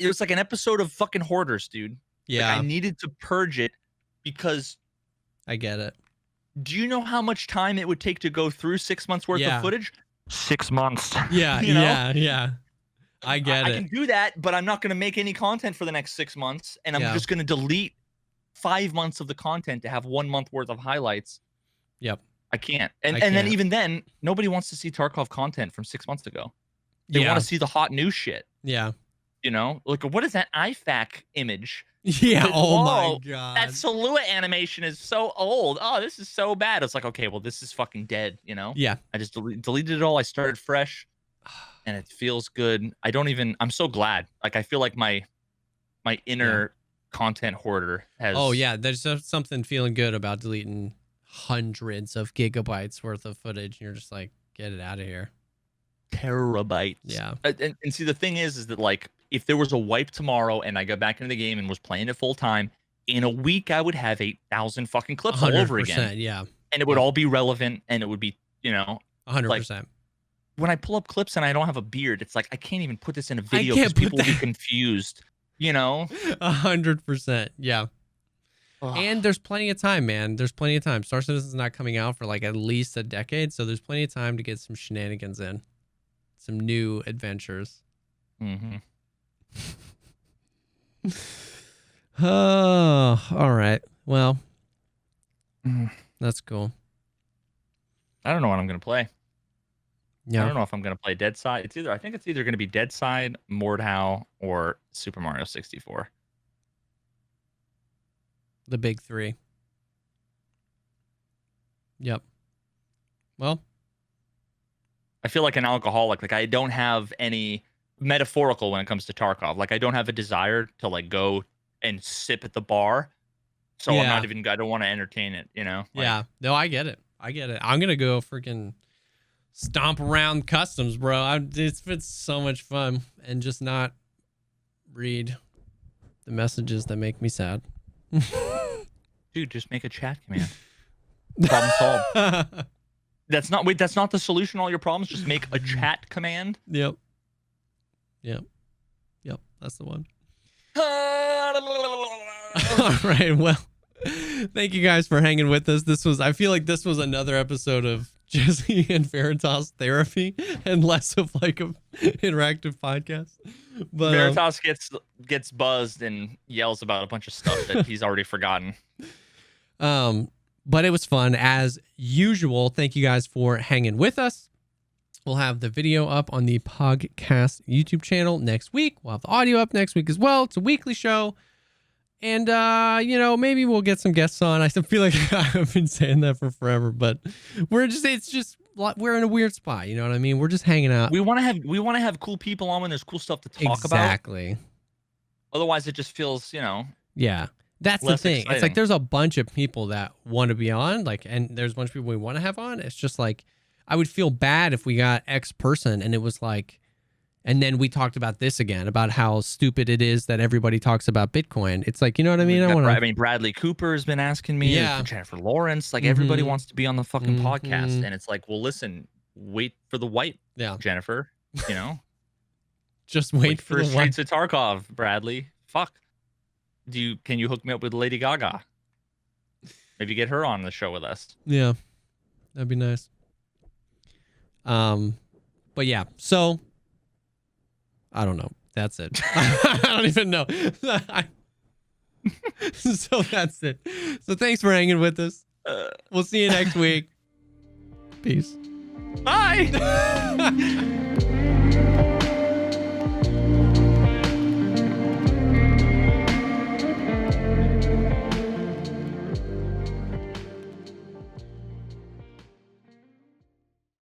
It was like an episode of fucking Hoarders, dude. Yeah. Like I needed to purge it because. I get it. Do you know how much time it would take to go through 6 months worth of footage? 6 months. Yeah, yeah. I get it. I can do that, but I'm not going to make any content for the next 6 months, and I'm just going to delete 5 months of the content to have 1 month worth of highlights. Yep. I can't. And then even then, nobody wants to see Tarkov content from 6 months ago. They want to see the hot new shit. Yeah. Like what is that IFAC image? Yeah. Oh my god. That silhouette animation is so old. Oh, this is so bad. It's like, okay, well, this is fucking dead. Yeah. I just deleted it all. I started fresh, and it feels good. I'm so glad. Like I feel like my inner content hoarder has. Oh yeah, there's something feeling good about deleting hundreds of gigabytes worth of footage, and you're just like, get it out of here. Terabytes. Yeah. And see, the thing is that like, if there was a wipe tomorrow and I got back into the game and was playing it full time, in a week I would have 8,000 fucking clips all over again. Yeah. And it would all be relevant, and it would be, 100%. Like, when I pull up clips and I don't have a beard, it's like I can't even put this in a video because people will be confused. 100%. Yeah. Ugh. And there's plenty of time, man. There's plenty of time. Star Citizen's not coming out for like at least a decade, so there's plenty of time to get some shenanigans in. some new adventures. Mm-hmm. Oh, all right. Well, that's cool. I don't know what I'm gonna play. Yeah. I don't know if I'm gonna play Deadside. I think it's either gonna be Deadside, Mordhau, or Super Mario 64. The big three. Yep. Well, I feel like an alcoholic. Like I don't have any metaphorical when it comes to Tarkov. Like I don't have a desire to like go and sip at the bar. So Yeah. I'm not even. I don't want to entertain it. You know. Like, yeah. No, I get it. I'm gonna go freaking stomp around customs, bro. It's so much fun, and just not read the messages that make me sad. Dude, just make a chat command. Problem solved. That's not the solution to all your problems. Just make a chat command. Yep. That's the one. All right. Well, thank you guys for hanging with us. I feel like this was another episode of Jesse and Veritas therapy and less of like a interactive podcast. But Veritas gets buzzed and yells about a bunch of stuff that he's already forgotten. But it was fun as usual. Thank you guys for hanging with us. We'll have the video up on the Pogcast YouTube channel next week. We'll have the audio up next week as well. It's a weekly show. And, maybe we'll get some guests on. I still feel like I've been saying that for forever, but we're in a weird spot. You know what I mean? We're just hanging out. We want to have cool people on when there's cool stuff to talk about. Exactly. Otherwise, it just feels, Yeah. That's the thing. Exciting. It's like there's a bunch of people that want to be on, and there's a bunch of people we want to have on. It's just like I would feel bad if we got X person and it was like, and then we talked about this again, about how stupid it is that everybody talks about Bitcoin. It's like, you know what I mean? Bradley Cooper has been asking me. Yeah. Jennifer Lawrence. Like everybody Mhm. wants to be on the fucking Mhm. podcast, and it's like, well, listen, wait for the white, Jennifer. Just wait for the one. Streets of Tarkov, Bradley. Fuck. Can you hook me up with Lady Gaga? Maybe get her on the show with us. Yeah, that'd be nice. But yeah, so I don't know. That's it. I don't even know. So that's it. So thanks for hanging with us. We'll see you next week. Peace. Bye.